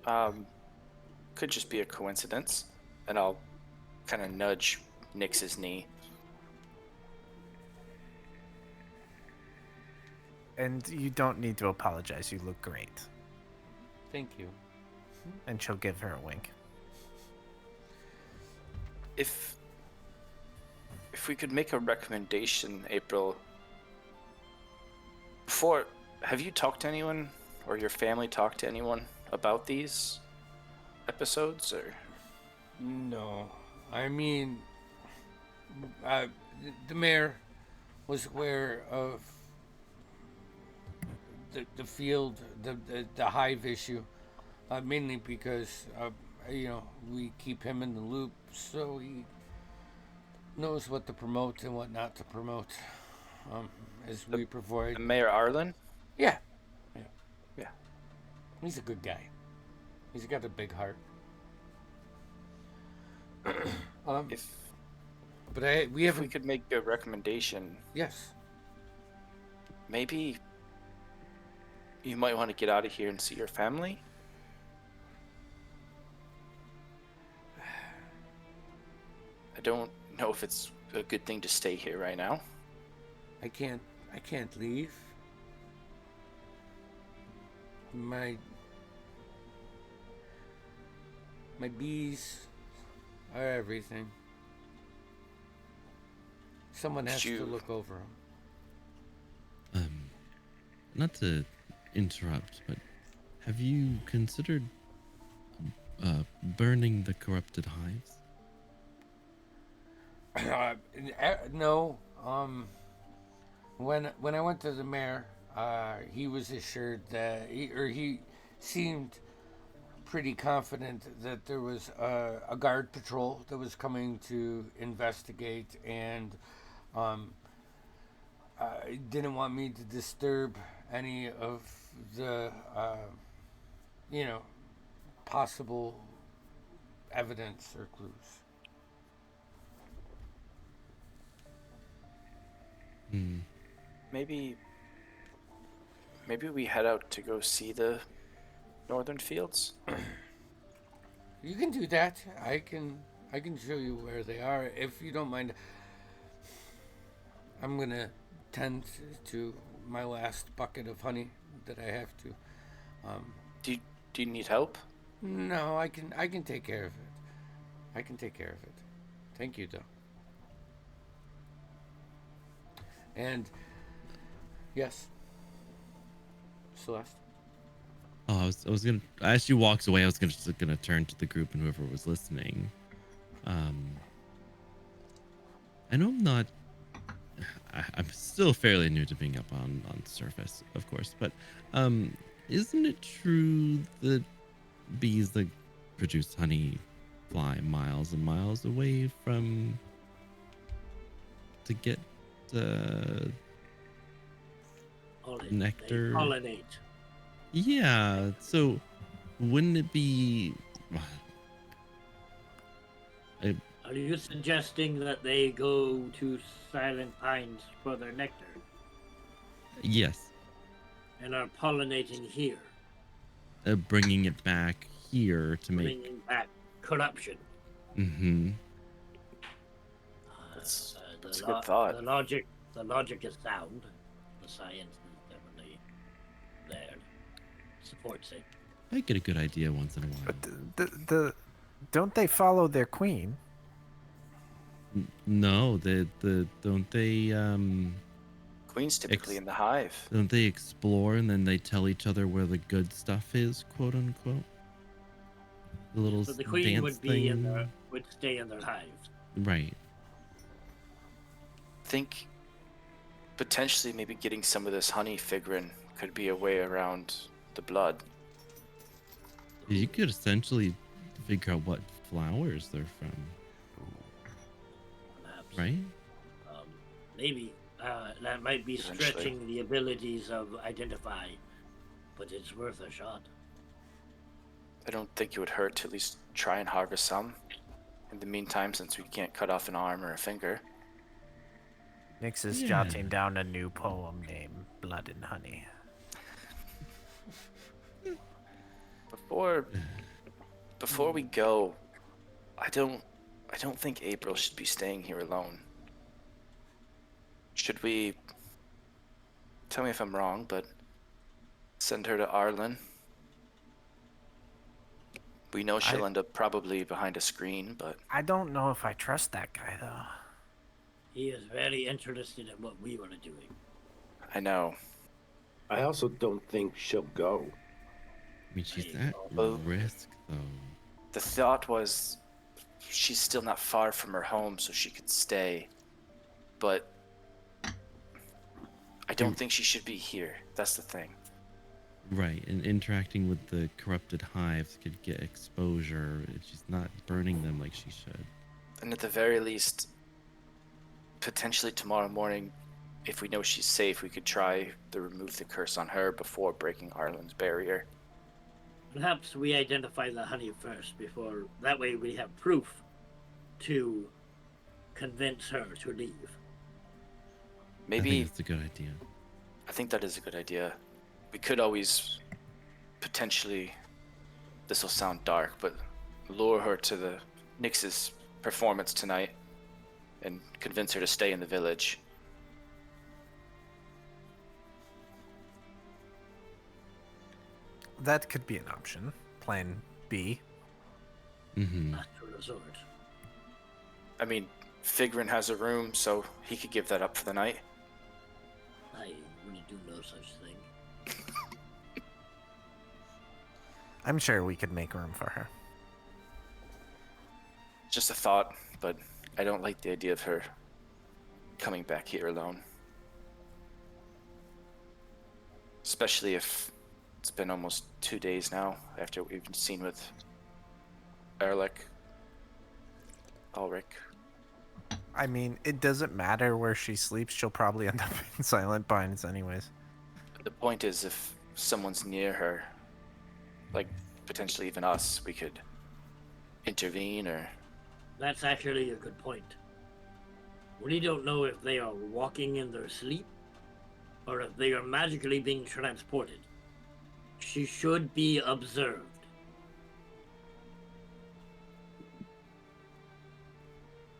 Could just be a coincidence. And I'll kind of nudge Nix's knee. And you don't need to apologize. You look great. Thank you. And she'll give her a wink. If we could make a recommendation, April. Have you talked to anyone, or your family talked to anyone about these episodes, or? No, I mean, the mayor was aware of the field, the hive issue, mainly because we keep him in the loop, so he knows what to promote and what not to promote. As we provide. Mayor Arlen? Yeah. Yeah. He's a good guy. He's got a big heart. If we could make a recommendation. Yes. Maybe you might want to get out of here and see your family. I don't know if it's a good thing to stay here right now. I can't leave. My bees are everything. Someone has to look over them. Not to interrupt, but have you considered burning the corrupted hives? No. When I went to the mayor, he was assured that he seemed pretty confident that there was a guard patrol that was coming to investigate, and didn't want me to disturb any of the possible evidence or clues. Maybe we head out to go see the northern fields. You can do that. I can show you where they are if you don't mind. I'm gonna tend to my last bucket of honey that I have to. Do you need help? No, I can take care of it. I can take care of it. Thank you, though. And yes, Celeste. Oh, I was gonna. As she walks away, I was gonna turn to the group and whoever was listening. I know I'm not. I'm still fairly new to being up on surface, of course, but isn't it true that bees that produce honey fly miles and miles away from to get uh, They nectar? pollinate. Yeah. So wouldn't it be? I, Are you suggesting that they go to Silent Pines for their nectar yes. and are pollinating here, Bringing it back here to make. bringing back corruption? Mm-hmm. That's a good thought. The logic is sound. The science is definitely there. Supports it. I get a good idea once in a while. But the don't they follow their queen? No, the don't they Queen's typically in the hive. don't they explore and then they tell each other where the good stuff is, quote unquote? The little So the queen dance would thing. would stay in their hives. Right. Think potentially maybe getting some of this honey figuring could be a way around the blood. You could essentially figure out what flowers they're from. Perhaps. Right? Maybe that might be Eventually. stretching the abilities of identify, but it's worth a shot. I don't think it would hurt to at least try and harvest some. In the meantime, since we can't cut off an arm or a finger. Nix is Yeah. jotting down a new poem named Blood and Honey. Before we go, I don't think April should be staying here alone. Should we, tell me if I'm wrong, but send her to Arlen? We know she'll end up probably behind a screen, but I don't know if I trust that guy though. He is very interested in what we are doing. I know. I also don't think she'll go. I mean, she's at Well- risk, though. The thought was she's still not far from her home, so she could stay. But I don't think she should be here. That's the thing. Right, and interacting with the corrupted hives could get exposure. She's not burning them like she should. And at the very least, potentially tomorrow morning, if we know she's safe, we could try to remove the curse on her before breaking Arlen's barrier. Perhaps we identify the honey first before that way we have proof to convince her to leave. I Maybe think it's a good idea. I think that is a good idea. We could always potentially, this will sound dark, but lure her to the Nyx's performance tonight and convince her to stay in the village. That could be an option. Plan B. Mm-hmm. Last resort. I mean, Figrin has a room, so he could give that up for the night. I really do no such thing. I'm sure we could make room for her. Just a thought, but I don't like the idea of her coming back here alone. Especially if it's been almost 2 days now after we've been seen with Ulrich. I mean, it doesn't matter where she sleeps. She'll probably end up in Silent Pines anyways. The point is, if someone's near her, like potentially even us, we could intervene or... That's actually a good point. We don't know if they are walking in their sleep or if they are magically being transported. She should be observed.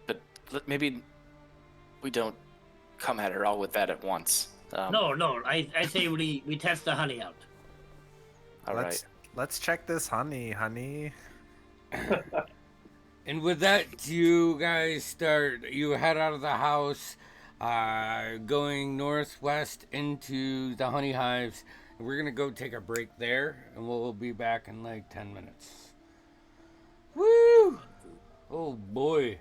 But maybe we don't come at her all with that at once. No, I say we test the honey out. All right. Let's check this honey. And with that, you guys you head out of the house, going northwest into the honey hives. We're going to go take a break there, and we'll be back in like 10 minutes. Woo! Oh boy.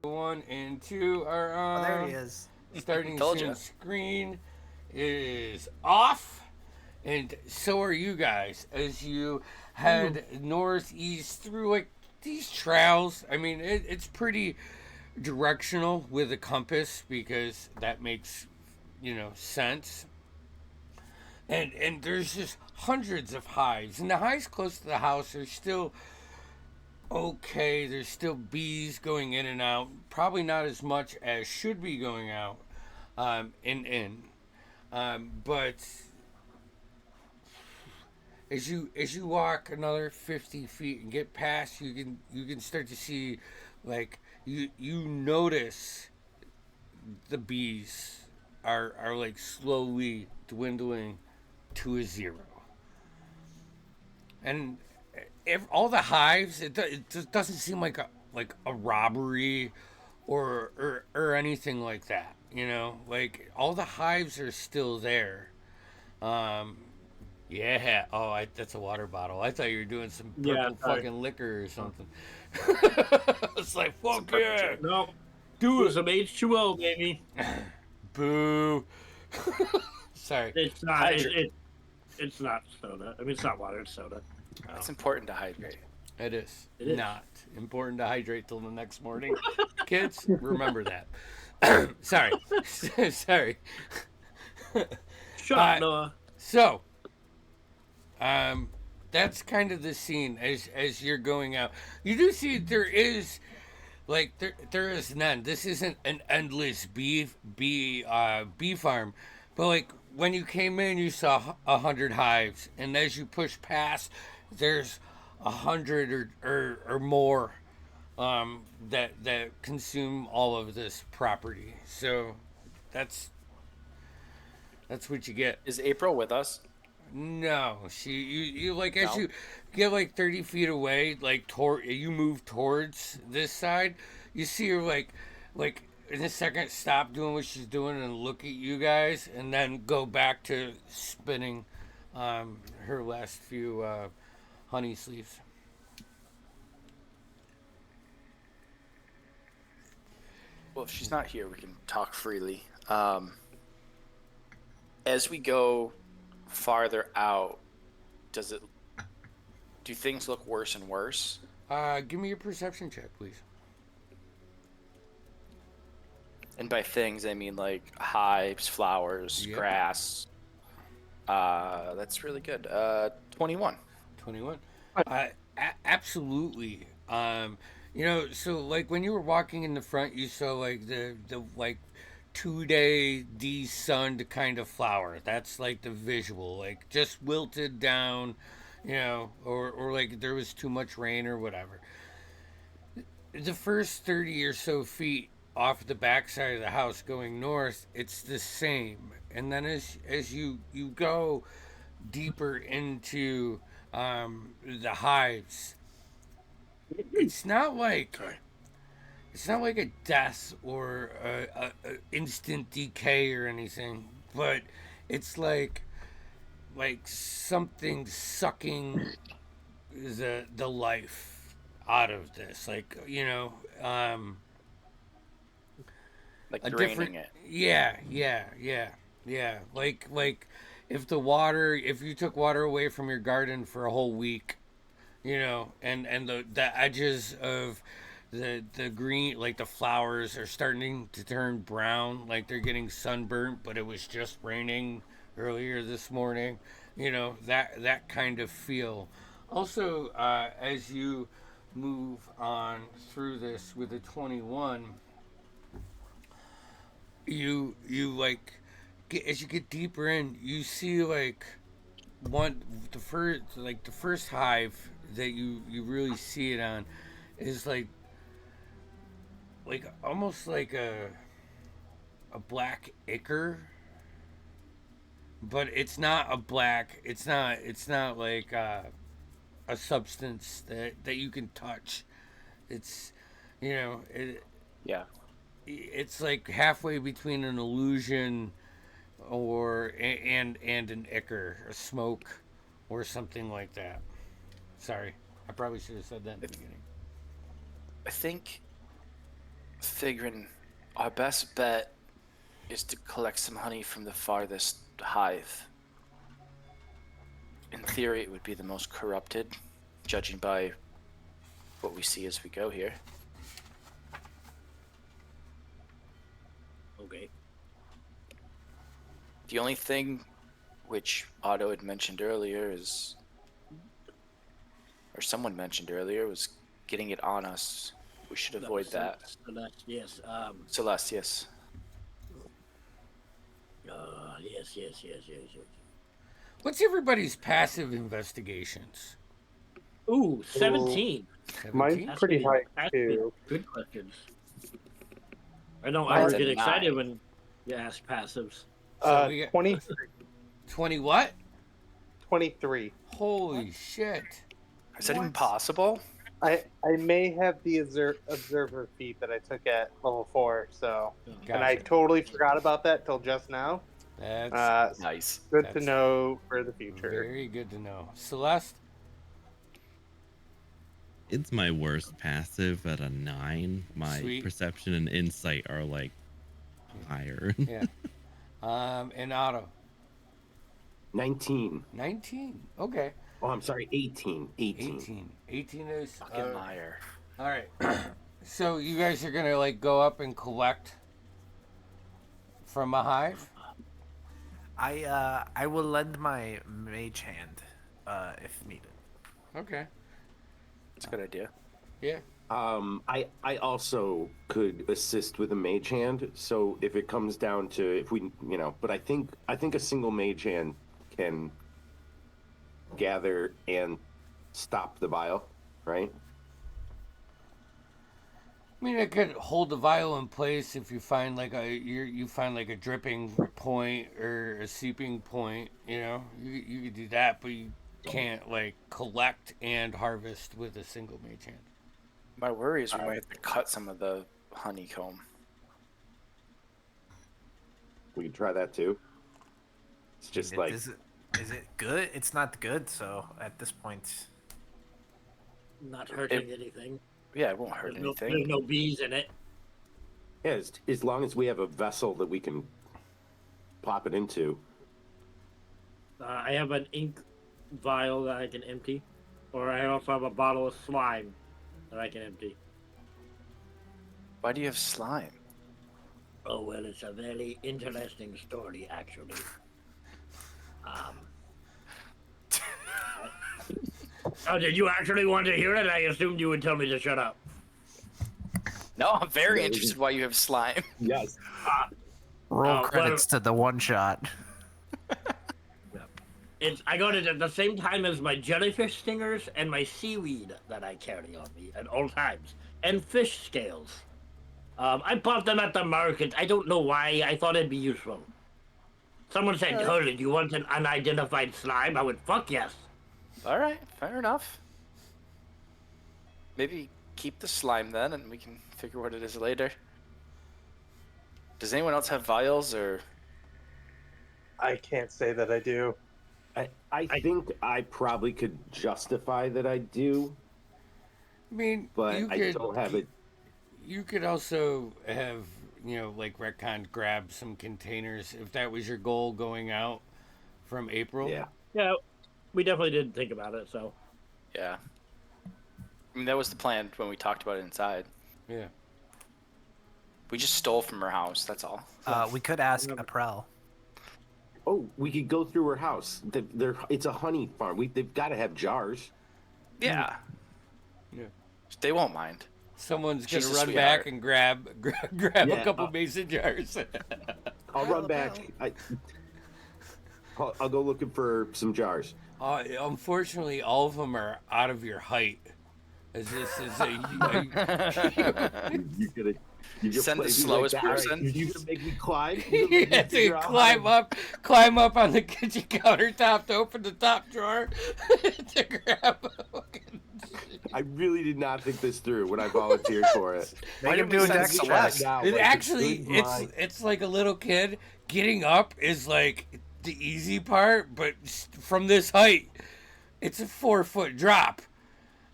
1 and 2 are on. Oh, there he is. Starting Told soon. ya. Screen is off. And so are you guys as you head northeast through like these trails. I mean, it's pretty directional with a compass because that makes, sense. And there's just hundreds of hives. And the hives close to the house are still okay. There's still bees going in and out. Probably not as much as should be going out and in. But as you walk another 50 feet and get past, you can start to see, like, you notice the bees are like slowly dwindling to a zero. And all the hives, it just doesn't seem like a robbery or anything like that. Like all the hives are still there. Um, yeah. Oh, that's a water bottle. I thought you were doing some Yeah, purple sorry. fucking liquor or something. It's like fuck purple yeah, drink. No, do it was it. some H2O, baby. Boo. Sorry. It's not. Hydrate. It's not soda. I mean, it's not water. It's soda. It's important to hydrate. It is, It is. not important to hydrate till the next morning. Kids, remember that. Sorry. Sorry. Shut up, Noah. So, that's kind of the scene as you're going out. You do see there is, like, there is an end. This isn't an endless bee farm, but like when you came in, you saw 100 hives, and as you push past, there's 100 or more that consume all of this property. So that's what you get. Is April with us? No, you like as No? you get like 30 feet away, like you move towards this side, you see her like in a second stop doing what she's doing and look at you guys, and then go back to spinning her last few honey sleeves. Well, if she's not here, we can talk freely. As we go farther out, do things look worse and worse? Give me a perception check, please. And by things, I mean like hives, flowers, Yep. grass. That's really good. 21. 21. Absolutely. So like when you were walking in the front, you saw like the like 2-day de-sunned kind of flower. That's like the visual, like just wilted down, or like there was too much rain or whatever. The first 30 or so feet off the backside of the house going north, it's the same. And then as you go deeper into the hives, it's not like a death or a instant decay or anything, but it's like something sucking the life out of this, like Like a draining different. it. Yeah. Like if you took water away from your garden for a whole week, and the edges of the green, like the flowers are starting to turn brown, like they're getting sunburnt, but it was just raining earlier this morning, that kind of feel. Also, as you move on through this with a 21, you like as you get deeper in, you see like the first hive that you really see it on is like almost like a black ichor, but it's not a black. It's not like a substance that you can touch. It's Yeah. it's like halfway between an illusion and an ichor, a smoke, or something like that. Sorry, I probably should have said that in the beginning. I think figuring our best bet is to collect some honey from the farthest hive. In theory, it would be the most corrupted, judging by what we see as we go here. Okay. The only thing which Otto had mentioned earlier is, or someone mentioned earlier, was getting it on us. We should avoid that. Celeste, yes. Celeste, yes. Yes. What's everybody's passive investigations? Ooh, 17. Mine's That's pretty gonna be- high that's gonna be too. Good questions. I know Mine's I a get excited 9. when you ask passives. So we got 23. 20 what? 23. Holy shit. Is that even What? possible? I may have the observer feat that I took at level 4, so and I Gotcha. totally forgot about that till just now. That's Nice. Good to That's know for the future. very good to know. Celeste? It's my worst passive at a 9. My Sweet. perception and insight are like higher. Yeah. And Otto? 19. 19. Okay. Oh, I'm sorry, 18. 18. 18 is... Fucking liar. All right. So you guys are going to, like, go up and collect from a hive? I will lend my mage hand if needed. Okay. That's a good idea. Yeah. I also could assist with a mage hand. So if it comes down to if we, but I think a single mage hand can gather and stop the vial, right? I mean, it could hold the vial in place if you find like you find like a dripping point or a seeping point. You know, you could do that, but you can't like collect and harvest with a single mage hand. My worry is we might have to cut some of the honeycomb. We could try that too. It's just like Is it good? It's not good. So at this point, Not hurting anything. Yeah, it won't hurt There's anything. no bees in it. yeah, as long as we have a vessel that we can plop it into. I have an ink vial that I can empty, or I also have a bottle of slime that I can empty. Why do you have slime? Oh well, it's a very interesting story, actually. Oh, did you actually want to hear it? I assumed you would tell me to shut up. No, I'm very interested why you have slime. Yes. roll Oh, credits to the one shot. I got it at the same time as my jellyfish stingers and my seaweed that I carry on me at all times, and fish scales. I bought them at the market. I don't know why. I thought it'd be useful. Someone said, "Oh, did you want an unidentified slime?" I went, "Fuck yes." All right, fair enough. Maybe keep the slime then, and we can figure what it is later. Does anyone else have vials, or I can't say that I do. I think I probably could justify that I do, I mean, but you I could, don't have it. You could also have, like Retcon grab some containers if that was your goal going out from April. Yeah. Yeah, we definitely did think about it. So yeah? I mean, that was the plan when we talked about it inside. Yeah. We just stole from her house. That's all. We could ask April. Oh, we could go through her house. It's a honey farm. They've got to have jars. Yeah. Yeah. They won't mind. Someone's She's gonna a run back sweetheart. and grab a Yeah, couple mason jars. I'll run back. I'll go looking for some jars. Unfortunately, all of them are out of your height. As this is You Send the play me slowest like that. All right, person. you gonna make me climb? You have to climb up on the kitchen countertop to open the top drawer to grab a fucking... I really did not think this through when I volunteered for it. Make him didn't do we a send dex Celeste? check. Now, It like, actually, good mind. it's like a little kid. Getting up is like the easy part, but from this height, it's a 4-foot drop.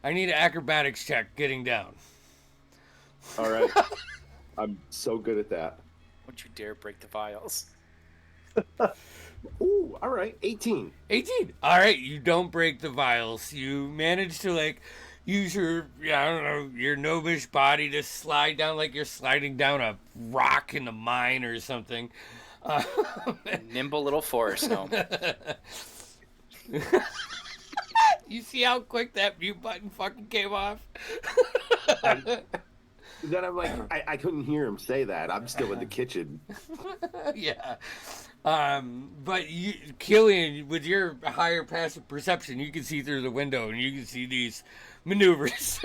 I need an acrobatics check getting down. All right. I'm so good at that. Don't you dare break the vials. Ooh, all right, 18. 18. All right, you don't break the vials. You manage to like use your I don't know your gnomish body to slide down like you're sliding down a rock in a mine or something. Nimble little forest gnome. You see how quick that mute button fucking came off? Then I'm like, I couldn't hear him say that. I'm still in the kitchen. Yeah. But you, Killian, with your higher passive perception, you can see through the window and you can see these maneuvers.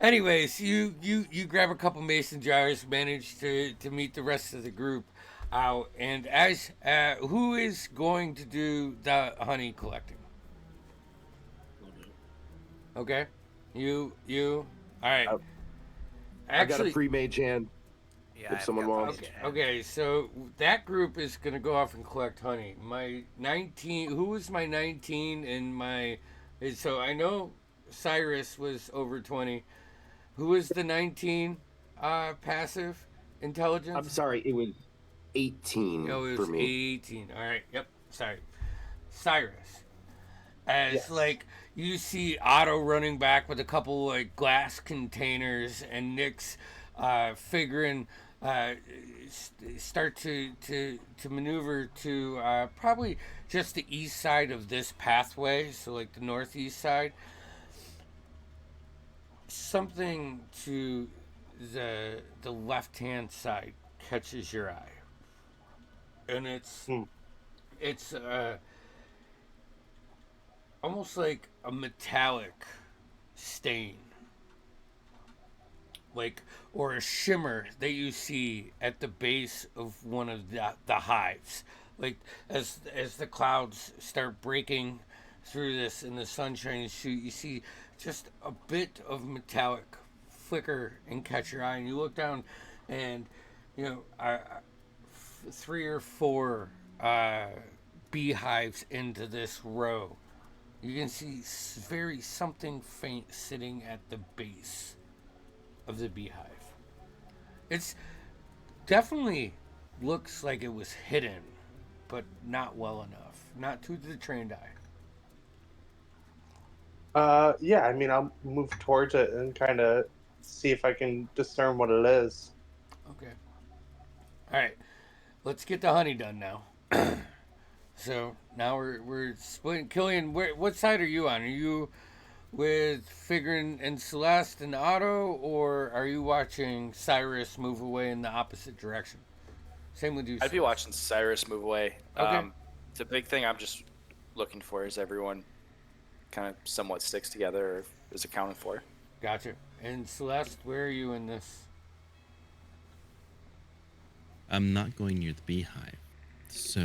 Anyways, you grab a couple mason jars, manage to meet the rest of the group out, and as who is going to do the honey collecting? Okay, you. All right. I got a free mage hand. Yeah, If someone wants. Okay, so that group is gonna go off and collect honey. My 19. Who was my 19 and my? So I know Cyrus was over 20. Who was the 19? Passive intelligence. I'm sorry, it was 18 Oh, it for was me. 18. All right. Yep. Sorry, Cyrus. As Yes. like you see Otto running back with a couple like glass containers, and Nick's figuring start to maneuver to probably just the east side of this pathway, so like the northeast side. Something to the left hand side catches your eye, and it's almost like a metallic stain, like, or a shimmer that you see at the base of one of the hives, like as the clouds start breaking through this and the sunshine shoot, you see just a bit of metallic flicker and catch your eye, and you look down, and you know 3 or 4 beehives into this row. You can see very something faint sitting at the base of the beehive. It's definitely looks like it was hidden, but not well enough. Not to the trained eye. Yeah, I mean, I'll move towards it and kind of see if I can discern what it is. Okay. All right. Let's get the honey done now. So now we're splitting. Killian, what side are you on? Are you with Figrin and Celeste and Otto, or are you watching Cyrus move away in the opposite direction? Same with you. I'd be Celeste. watching Cyrus move away. Okay. The big thing I'm just looking for is everyone kind of somewhat sticks together or is accounted for. Gotcha. And Celeste, where are you in this? I'm not going near the beehive. So,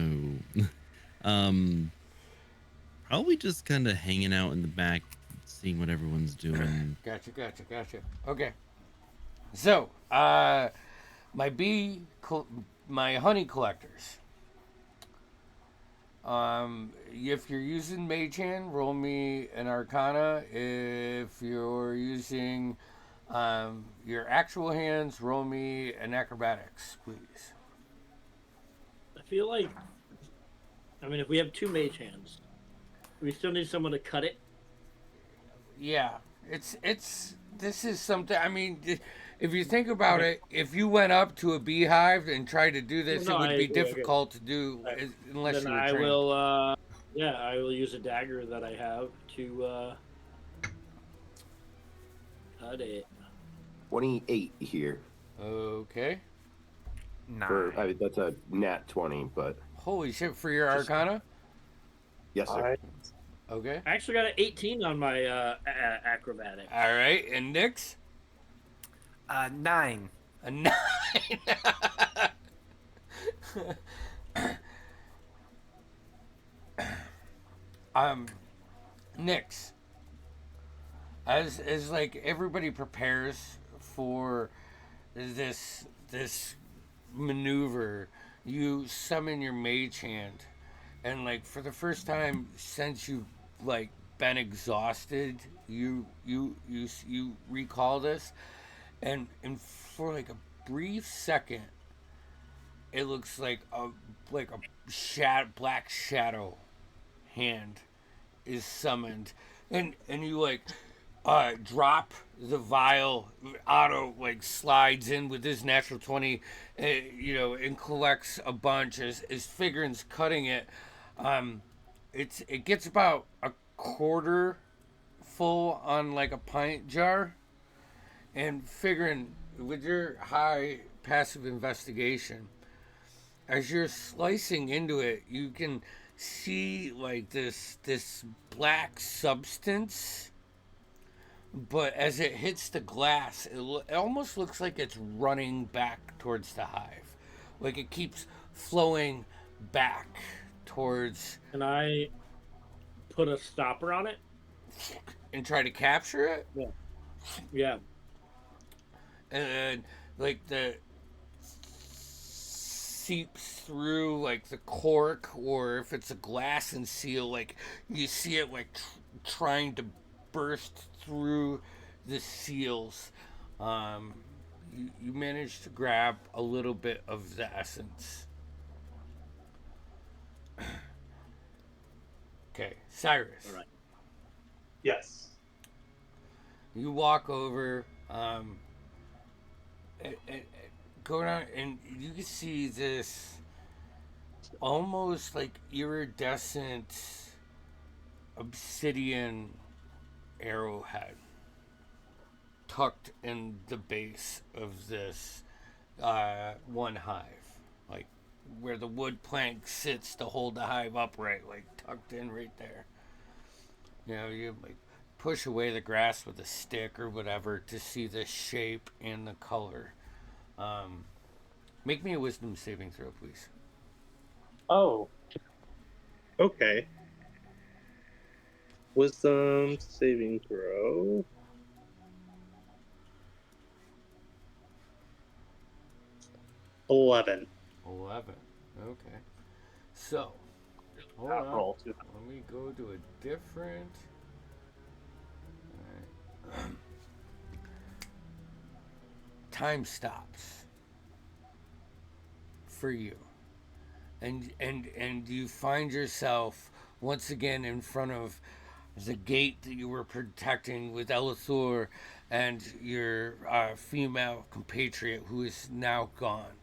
probably just kind of hanging out in the back, seeing what everyone's doing. Gotcha. Okay. So, my honey collectors. If you're using Mage Hand, roll me an Arcana. If you're using your actual hands, roll me an Acrobatics, please. I feel like, I mean, if we have 2 mage hands, we still need someone to cut it. Yeah, it's this is something. I mean, if you think about it, if you went up to a beehive and tried to do this, No, it would I be agree, difficult to do unless Then you were I trained. will, I will use a dagger that I have to cut it. 28 here. Okay. Nine. That's a nat 20, but Holy shit, for your Arcana? yes, sir. I, Okay. I actually got an 18 on my acrobatic. All right, and Nyx? 9. A 9. Nyx. As like everybody prepares for this maneuver, you summon your mage hand, and like for the first time since you've been exhausted, you recall this, and for like a brief second, it looks like a black shadow hand is summoned, and you like drop the vial. Otto like slides in with his natural 20, and collects a bunch as Figurin's cutting it. Um, it gets about a quarter full on like a pint jar, and Figurin, with your high passive investigation, as you're slicing into it, you can see like this black substance, but as it hits the glass, it almost looks like it's running back towards the hive, like it keeps flowing back towards. Can I put a stopper on it? And try to capture it. Yeah. Yeah. And like the seeps through like the cork, or if it's a glass and seal, like you see it like trying to burst through the seals. You manage to grab a little bit of the essence. Okay, Cyrus. All right. Yes. You walk over, go down, and you can see this almost like iridescent obsidian arrowhead tucked in the base of this one hive, like where the wood plank sits to hold the hive upright, like tucked in right there. You like push away the grass with a stick or whatever to see the shape and the color. Make me a wisdom saving throw, please. Oh. Okay. Wisdom saving throw. 11. 11. Okay. So, hold Not on. roll too. Let me go to a different. All right. Time stops for you, and you find yourself once again in front of the gate that you were protecting with Elithor and your female compatriot who is now gone.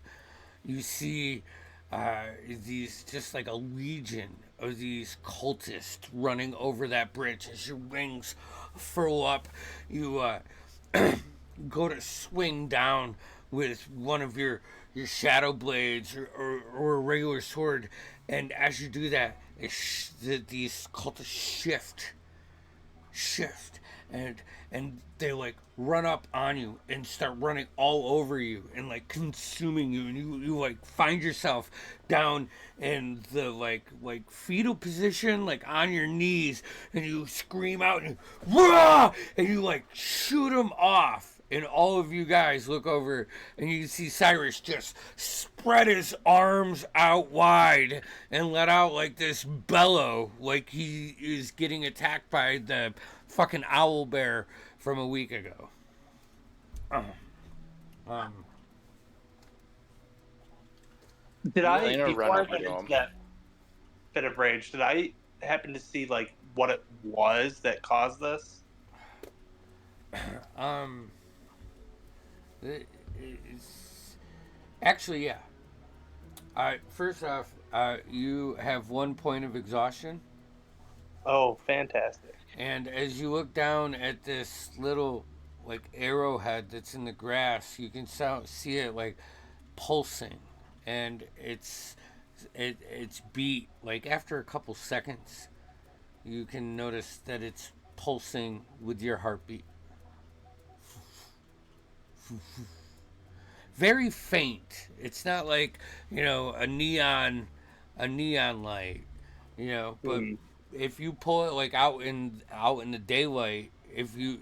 You see these, just like a legion of these cultists running over that bridge. As your wings furl up, you go to swing down with one of your shadow blades or a regular sword, and as you do that, these cultists shift, and they like run up on you and start running all over you and like consuming you, and you like find yourself down in the like fetal position, like on your knees, and you scream out and rah, and you like shoot them off. And all of you guys look over, and you see Cyrus just spread his arms out wide and let out like this bellow, like he is getting attacked by the fucking owl bear from a week ago. Did I, Elena before run I up went to into him. that fit of rage, did I happen to see like what it was that caused this? It's actually, yeah. First off, you have 1 point of exhaustion. Oh, fantastic. And as you look down at this little like arrowhead that's in the grass, you can see it like pulsing, and it's beat like after a couple seconds. You can notice that it's pulsing with your heartbeat. Very faint. It's not like a neon light, but if you pull it like out in the daylight, if you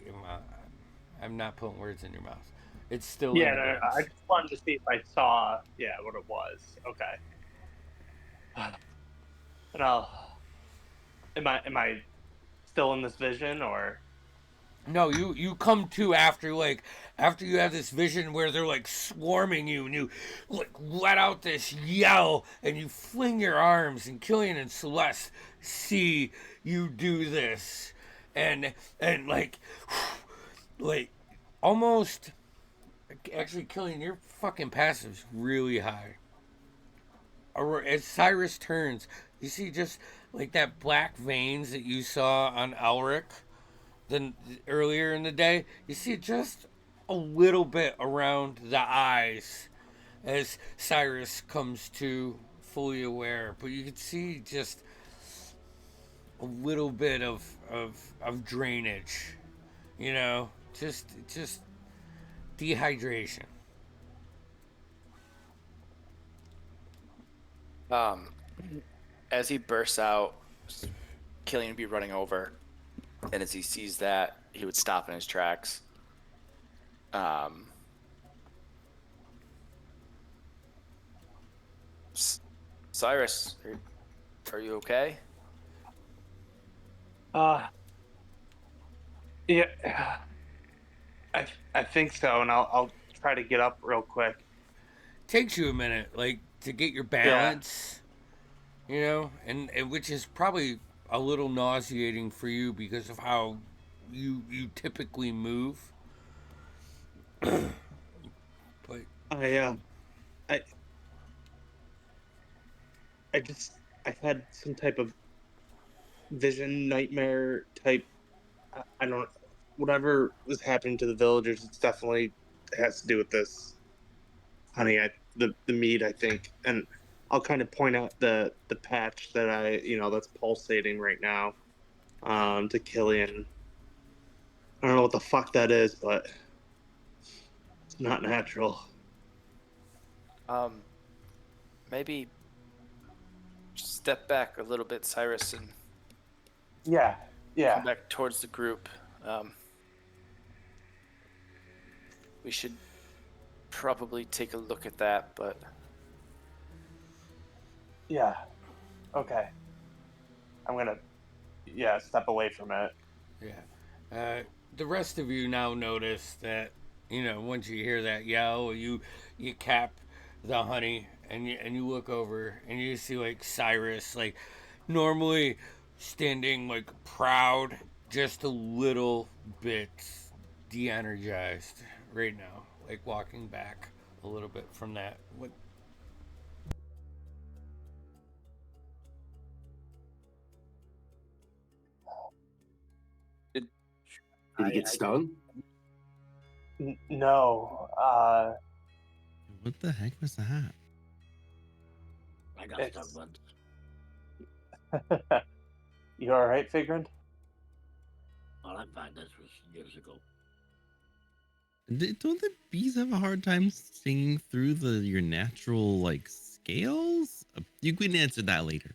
I'm not putting words in your mouth, it's still Yeah, in the no, grass. I just wanted to see if I saw, what it was. Okay. And am I still in this vision, or? No, you come to after you have this vision where they're like swarming you, and you like let out this yell, and you fling your arms, and Killian and Celeste see you do this, and like almost actually Killian, your fucking passive's really high. As Cyrus turns, you see just like that black veins that you saw on Elric than earlier in the day. You see just a little bit around the eyes as Cyrus comes to fully aware, but you can see just a little bit of drainage, you know, just dehydration. As he bursts out, Killian would be running over, and as he sees that, he would stop in his tracks. Cyrus, are you okay? Yeah, I think so, and I'll try to get up real quick. Takes you a minute, like to get your balance, you know, and which is probably a little nauseating for you because of how you typically move. But I I just I had some type of vision nightmare type. I don't whatever was happening to the villagers. It's definitely has to do with this honey. The mead I think, and I'll kind of point out the patch that that's pulsating right now. To Killian. I don't know what the fuck that is, but it's not natural. Maybe step back a little bit, Cyrus, and Yeah, come back towards the group. We should probably take a look at that, but yeah. Okay. I'm gonna step away from it. yeah, the rest of you now notice that once you hear that yell, you cap the honey and you look over and you see like Cyrus like normally standing like proud, just a little bit de-energized right now, like walking back a little bit from that. What? Did he get stung? No. What the heck was that? I got stung once. You all right, Figrin? Well, I'm fine. This was years ago. Don't the bees have a hard time singing through your natural like scales? You can answer that later.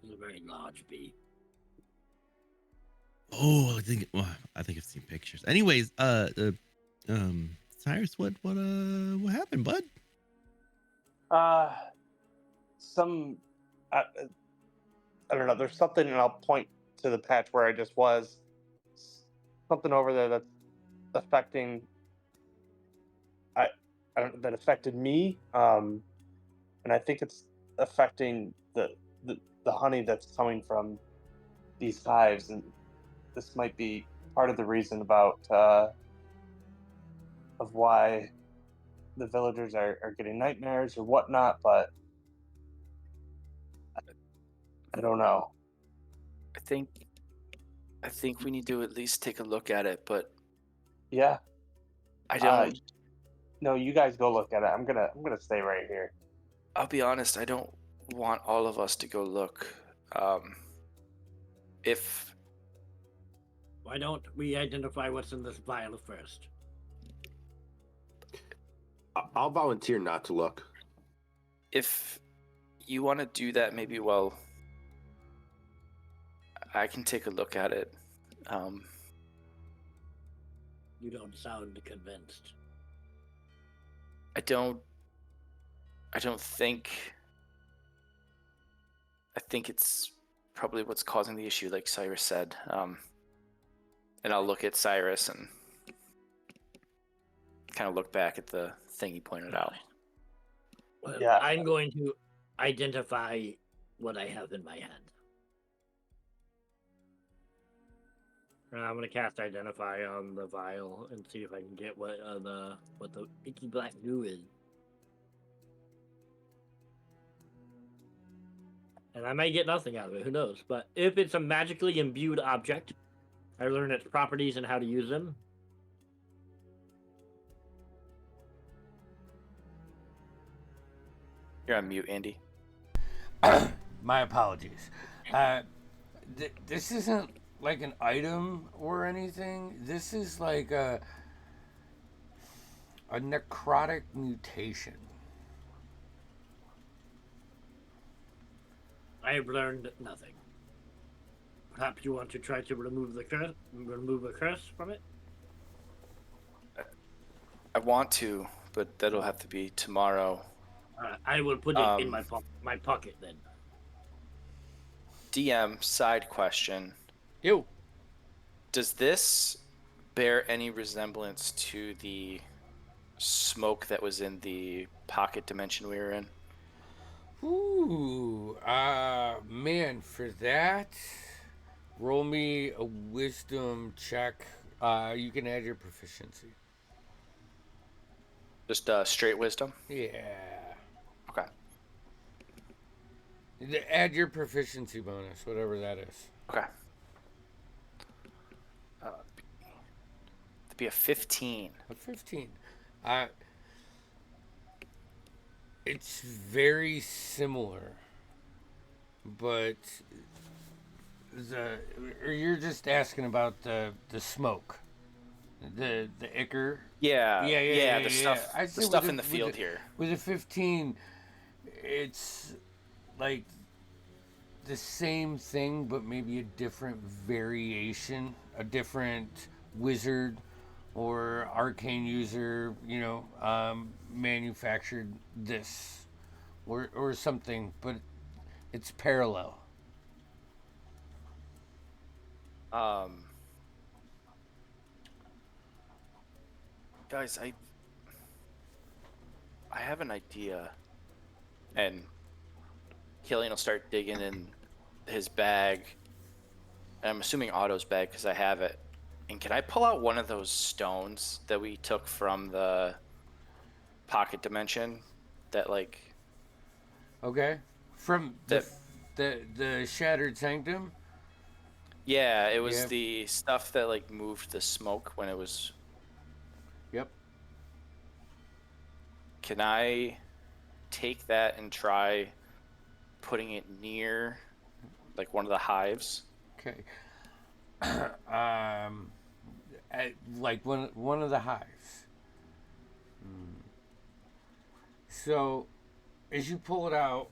It's a very large bee. Oh, I think I've seen pictures. Anyways, Cyrus, what happened, bud? Some I don't know. There's something, and I'll point to the patch where I just was. Something over there that's affecting. That affected me. And I think it's affecting the honey that's coming from these hives, and this might be part of the reason about of why the villagers are getting nightmares or whatnot, but I don't know. I think we need to at least take a look at it, but Yeah. I don't. No, you guys go look at it. I'm gonna stay right here. I'll be honest. I don't want all of us to go look. If Why don't we identify what's in this vial first? I'll volunteer not to look. if you want to do that, maybe I can take a look at it. You don't sound convinced. I don't think. I think it's probably what's causing the issue, like Cyrus said. And I'll look at Cyrus and kind of look back at the thing he pointed out. Well, Yeah. I'm going to identify what I have in my hand. And I'm going to cast Identify on the vial and see if I can get what the icky black goo is. And I may get nothing out of it, who knows? But if it's a magically imbued object, I learn its properties and how to use them. You're on mute, Andy. My apologies. This isn't like an item or anything. This is like a necrotic mutation. I have learned nothing. Perhaps you want to try to remove a curse from it? I want to, but that'll have to be tomorrow. I will put it in my pocket then. DM, side question. Ew. Does this bear any resemblance to the smoke that was in the pocket dimension we were in? Ooh, man, for that, roll me a wisdom check. You can add your proficiency. Just straight wisdom? Yeah. Okay. Add your proficiency bonus, whatever that is. Okay. It'd be a 15. A 15. It's very similar, but or you're just asking about the smoke, the ichor. Yeah. Yeah. The stuff in the field here. With a 15, it's like the same thing, but maybe a different variation, a different wizard or arcane user, manufactured this or something, but it's parallel. Guys, I have an idea. And Killian will start digging in his bag. And I'm assuming Otto's bag because I have it. And can I pull out one of those stones that we took from the pocket dimension that Okay. From the Shattered Sanctum? Yeah, it was the stuff that moved the smoke when it was. Yep. Can I take that and try putting it near one of the hives? Okay. One of the hives. So as you pull it out,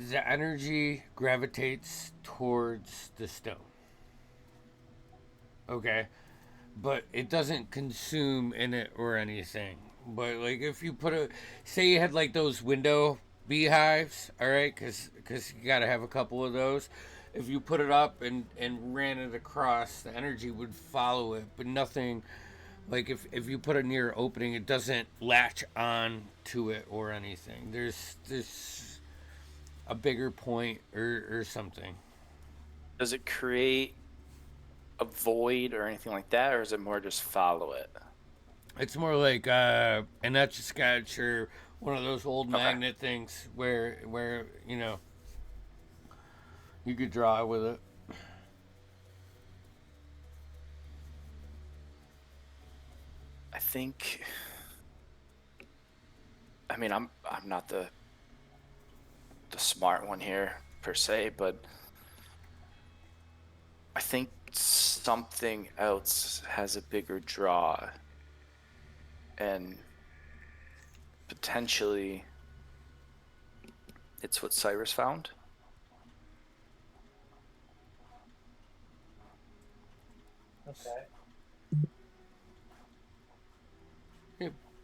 the energy gravitates towards the stone. Okay, but it doesn't consume in it or anything. But if you say you had those window beehives, all right, because you got to have a couple of those. If you put it up and ran it across, the energy would follow it, but nothing. If you put it near opening, it doesn't latch on to it or anything. There's a bigger point or something. Does it create a void or anything like that, or is it more just follow it? It's more like an Etch-a-Sketch or one of those old magnet things where you could draw with it. I think. I mean, I'm not the smart one here per se, but I think something else has a bigger draw, and potentially it's what Cyrus found. Okay.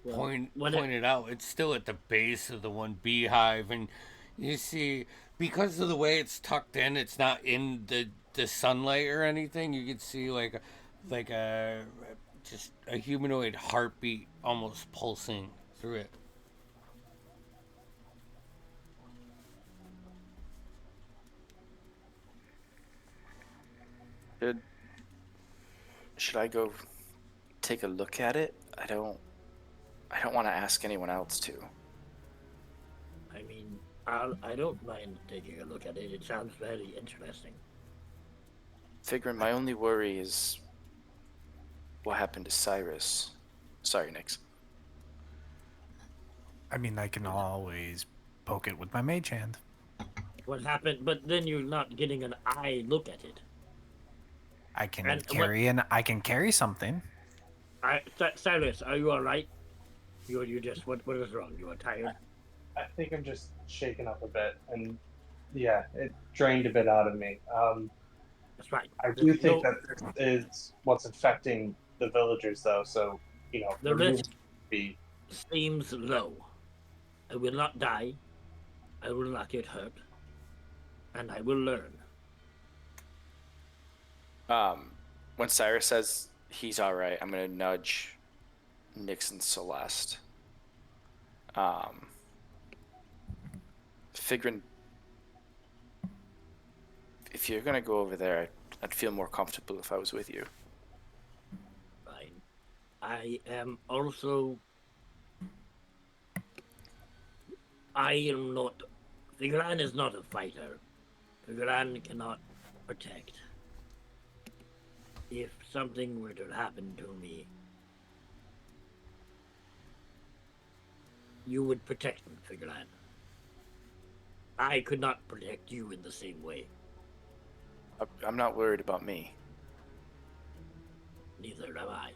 Well, when pointed out, it's still at the base of the one beehive, and you see, because of the way it's tucked in, it's not in the sunlight or anything. You can see like a just a humanoid heartbeat almost pulsing through it. Should I go take a look at it? I don't want to ask anyone else to. I mean, I don't mind taking a look at it. It sounds very interesting. Figuring my only worry is what happened to Cyrus. Sorry, Nix. I mean, I can always poke it with my mage hand. What happened? But then you're not getting an eye look at it. I can And I can carry something. Cyrus, are you all right? You just what is wrong? You are tired. I think I'm just shaken up a bit, and yeah, it drained a bit out of me. That's right. I do think that this is what's infecting the villagers, though. So the risk be seems low. I will not die. I will not get hurt, and I will learn. When Cyrus says he's all right, I'm gonna nudge Nix and Celeste. Figuring if you're gonna go over there, I'd feel more comfortable if I was with you. Fine. I am also. I am not. Figran is not a fighter. Figran cannot protect. If something were to happen to me, you would protect me, Figran. I could not protect you in the same way. I'm not worried about me. Neither am I.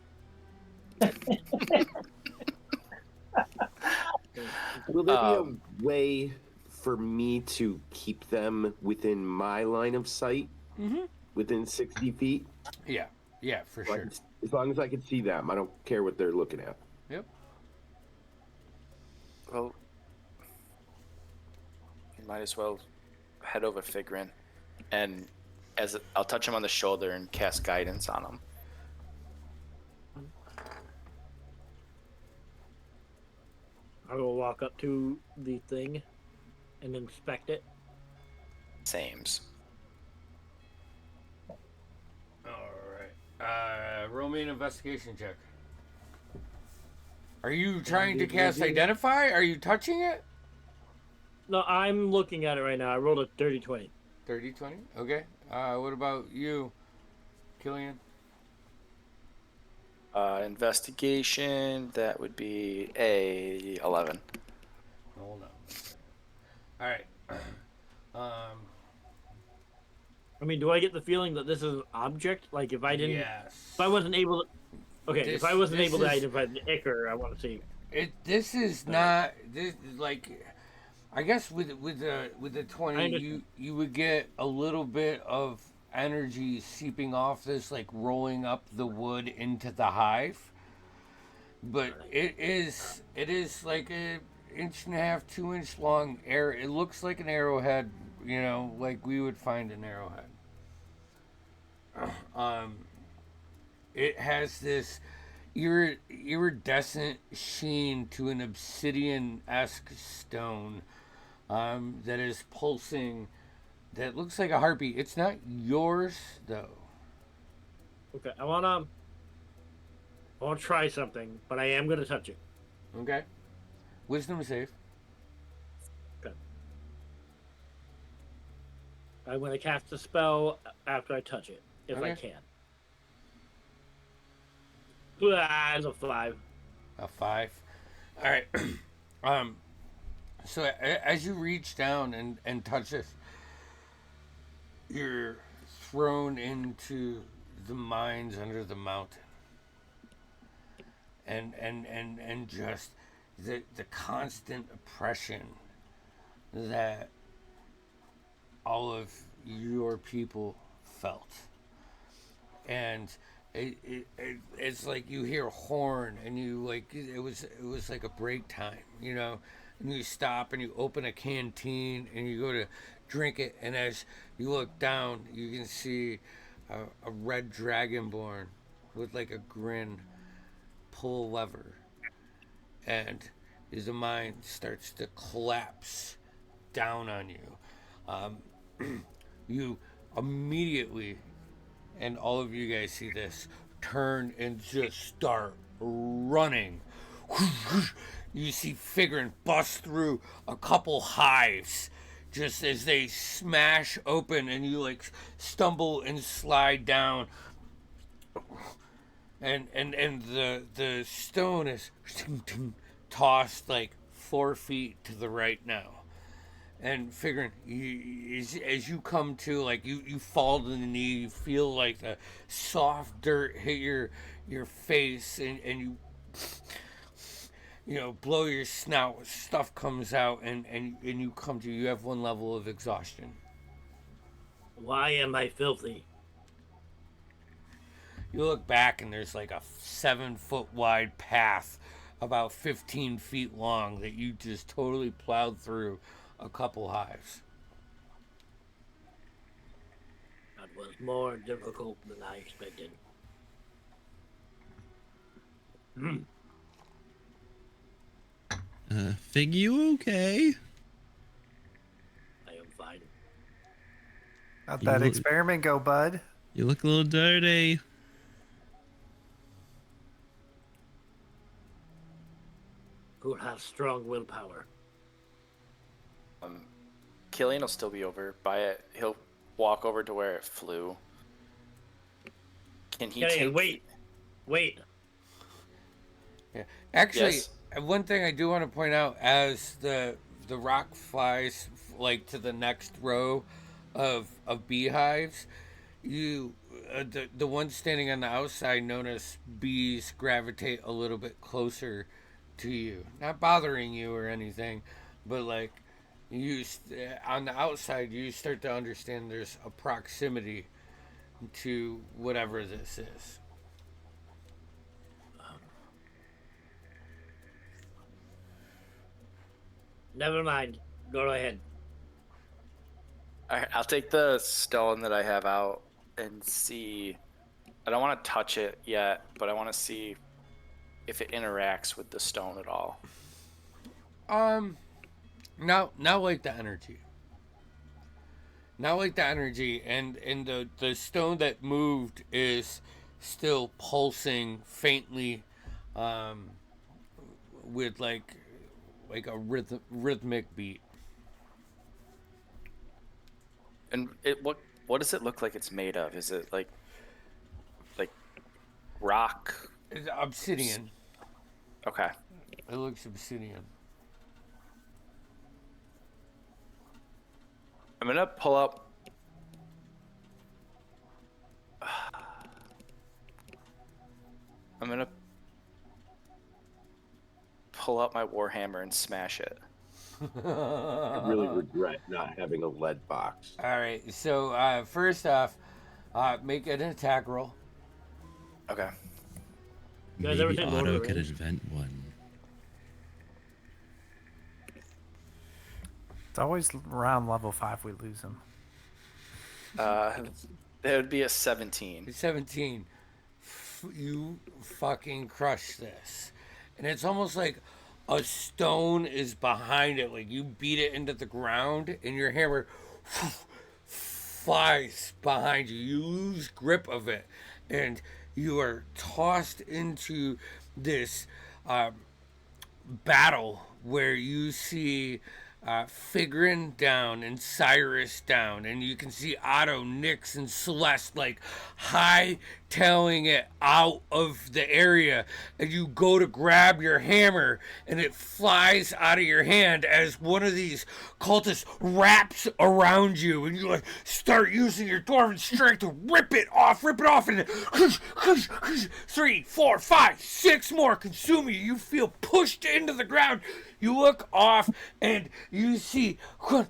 Will there be a way for me to keep them within my line of sight? Mm-hmm. Within 60 feet? Yeah, for sure. As long as I can see them, I don't care what they're looking at. Yep. Well, you might as well head over Figrin, and I'll touch him on the shoulder and cast guidance on him. I will walk up to the thing and inspect it. Sames. Alright. Roll me an investigation check. Are you trying to cast Identify? Are you touching it? No, I'm looking at it right now. I rolled a 30-20. 30-20? Okay. What about you, Killian? Investigation, that would be a 11. Hold on. Alright. I mean, do I get the feeling that this is an object? Like, if I didn't... Yes. If I wasn't able to... Okay, if I wasn't able to is- identify the ichor, I want to see... This is not... This like... I guess with the 20, you would get a little bit of energy seeping off this, like rolling up the wood into the hive. But it is like a 1.5 to 2 inch long arrow. It looks like an arrowhead, like we would find an arrowhead. It has this iridescent sheen to an obsidian-esque stone that is pulsing, that looks like a heartbeat. It's not yours, though. Okay, I want to try something, but I am going to touch it. Okay. Wisdom save. Okay. I'm going to cast a spell after I touch it, if I can. It's a 5. A 5. All right. So as you reach down and touch it, you're thrown into the mines under the mountain. And just the constant oppression that all of your people felt. And it's like you hear a horn and you like it was like a break time, you know, and you stop and you open a canteen and you go to drink it, and as you look down, you can see a red dragonborn with like a grin pull a lever, and his mind starts to collapse down on you. Um, you immediately, and all of you guys see this, turn and just start running. You see Figrin bust through a couple hives just as they smash open, and you like stumble and slide down. And the stone is tossed like 4 feet to the right now. And figuring as you come to, like you fall to the knee, you feel like the soft dirt hit your face, and you know, blow your snout, stuff comes out, and you come to, you have 1 level of exhaustion. Why am I filthy? You look back and there's like a 7-foot wide path about 15 feet long that you just totally plowed through a couple hives. That was more difficult than I expected. Fig, you okay? I am fine. How'd You that look- experiment go, bud? You look a little dirty. Who has strong willpower? Killian will still be over by it. He'll walk over to where it flew. Can he Hey, take... wait. Yeah. Actually, Yes. one thing I do want to point out, as the rock flies like to the next row of beehives, you the one standing on the outside notice bees gravitate a little bit closer to you, not bothering you or anything, but like on the outside you start to understand there's a proximity to whatever this is. Never mind. Go ahead. I'll take the stone that I have out and see. I don't want to touch it yet, but I want to see if it interacts with the stone at all. Now like the energy. Now like the energy, and the stone that moved is still pulsing faintly, with like a rhythmic beat. And what does it look like it's made of? Is it like rock? It's obsidian. Okay. It looks obsidian. I'm gonna pull up. I'm gonna pull up my warhammer and smash it. I really regret not having a lead box. All right. So first off, make an attack roll. Okay. You guys ever Maybe seen Lord of Otto the could Rings? invent one. It's always around level 5 we lose him. There would be a 17. 17. You fucking crush this. And it's almost like a stone is behind it. Like you beat it into the ground and your hammer flies behind you. You lose grip of it. And you are tossed into this battle where you see Figrin down and Cyrus down, and you can see Otto, Nyx, and Celeste like high-tailing it out of the area, and you go to grab your hammer and it flies out of your hand as one of these cultists wraps around you, and you like start using your dwarven strength to rip it off, and 3, 4, 5, 6 more consume you. You feel pushed into the ground. You look off and you see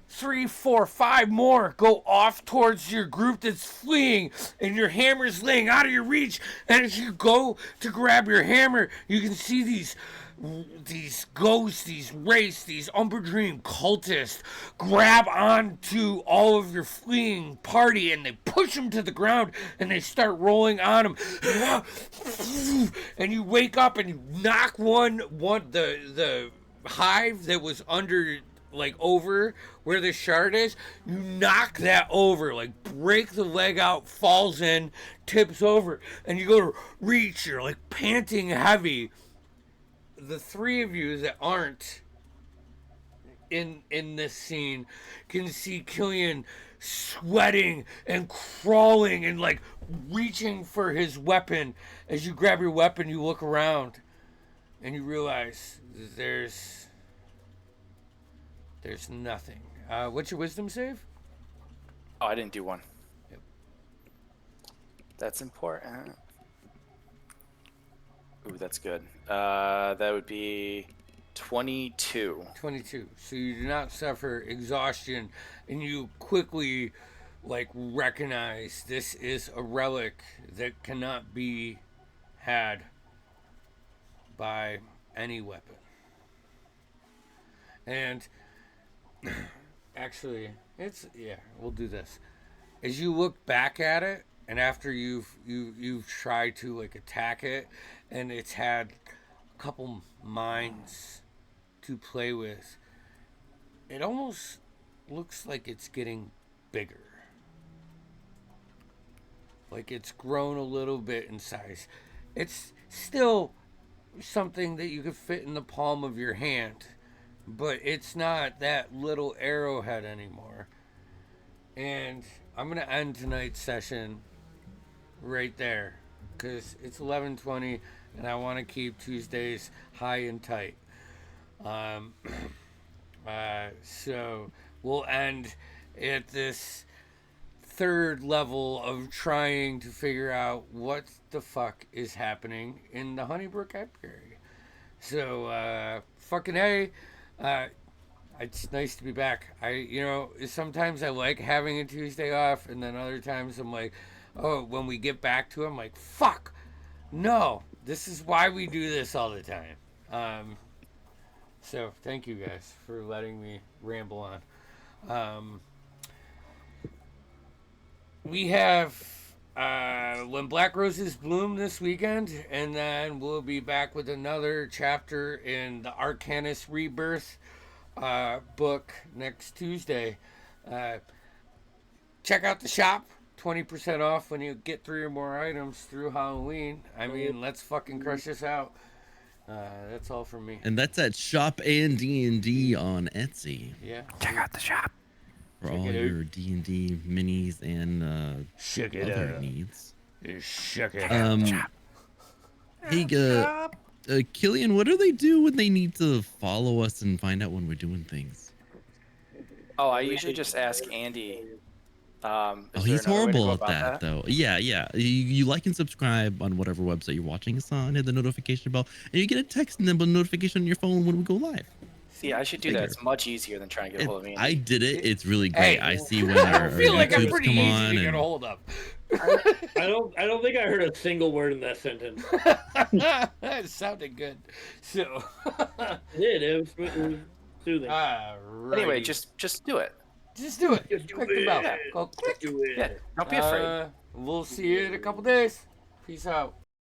3, 4, 5 more go off towards your group that's fleeing, and your hammer's laying out of your reach. And as you go to grab your hammer, you can see these ghosts, these wraiths, these Umberdream cultists grab onto all of your fleeing party, and they push them to the ground, and they start rolling on them. And you wake up and you knock the hive that was under, like, over where the shard is. You knock that over, like, break the leg out, falls in, tips over, and you go to reach. You're like panting heavy. The three of you that aren't in this scene can see Killian sweating and crawling and, like, reaching for his weapon. As you grab your weapon, you look around and you realize there's nothing. What's your wisdom save? Oh, I didn't do one. Yep. That's important. Ooh, that's good. That would be 22. 22. So you do not suffer exhaustion, and you quickly, like, recognize this is a relic that cannot be had by any weapon. And actually, we'll do this. As you look back at it, and after you've tried to, like, attack it, and it's had a couple minds to play with, it almost looks like it's getting bigger. Like it's grown a little bit in size. It's still something that you could fit in the palm of your hand, but it's not that little arrowhead anymore. And I'm going to end tonight's session right there, because it's 11:20 and I want to keep Tuesdays high and tight. So we'll end at this third level of trying to figure out what the fuck is happening in the Honeybrook Apiary. So fucking hey, it's nice to be back. Sometimes I like having a Tuesday off, and then other times I'm like, oh, when we get back to it, I'm like, fuck, no, this is why we do this all the time. So thank you guys for letting me ramble on. We have When Black Roses Bloom this weekend, and then we'll be back with another chapter in the Arcanist Rebirth book next Tuesday. Check out the shop. 20% off when you get 3 or more items through Halloween. I mean, let's fucking crush this out. That's all from me. And that's at Shop D&D on Etsy. Yeah. Check out the shop. For all your D&D minis and check it other out. needs. Check it out. Hey, Killian, what do they do when they need to follow us and find out when we're doing things? Oh, I usually just ask Andy. He's horrible at that, though. Yeah. You like and subscribe on whatever website you're watching us on, hit the notification bell, and you get a text and then a notification on your phone when we go live. See, I should do that. It's much easier than trying to get a hold of me. I did it. It's really great. Hey, I see when I our feel like I'm YouTubes pretty come easy on to get and a hold of. I don't think I heard a single word in that sentence. It sounded good. So It was soothing. Anyway, just do it. Just do it. Just do Click it. the bell. Go click. Do it. Yeah, don't be afraid. We'll see you in a couple days. Peace out.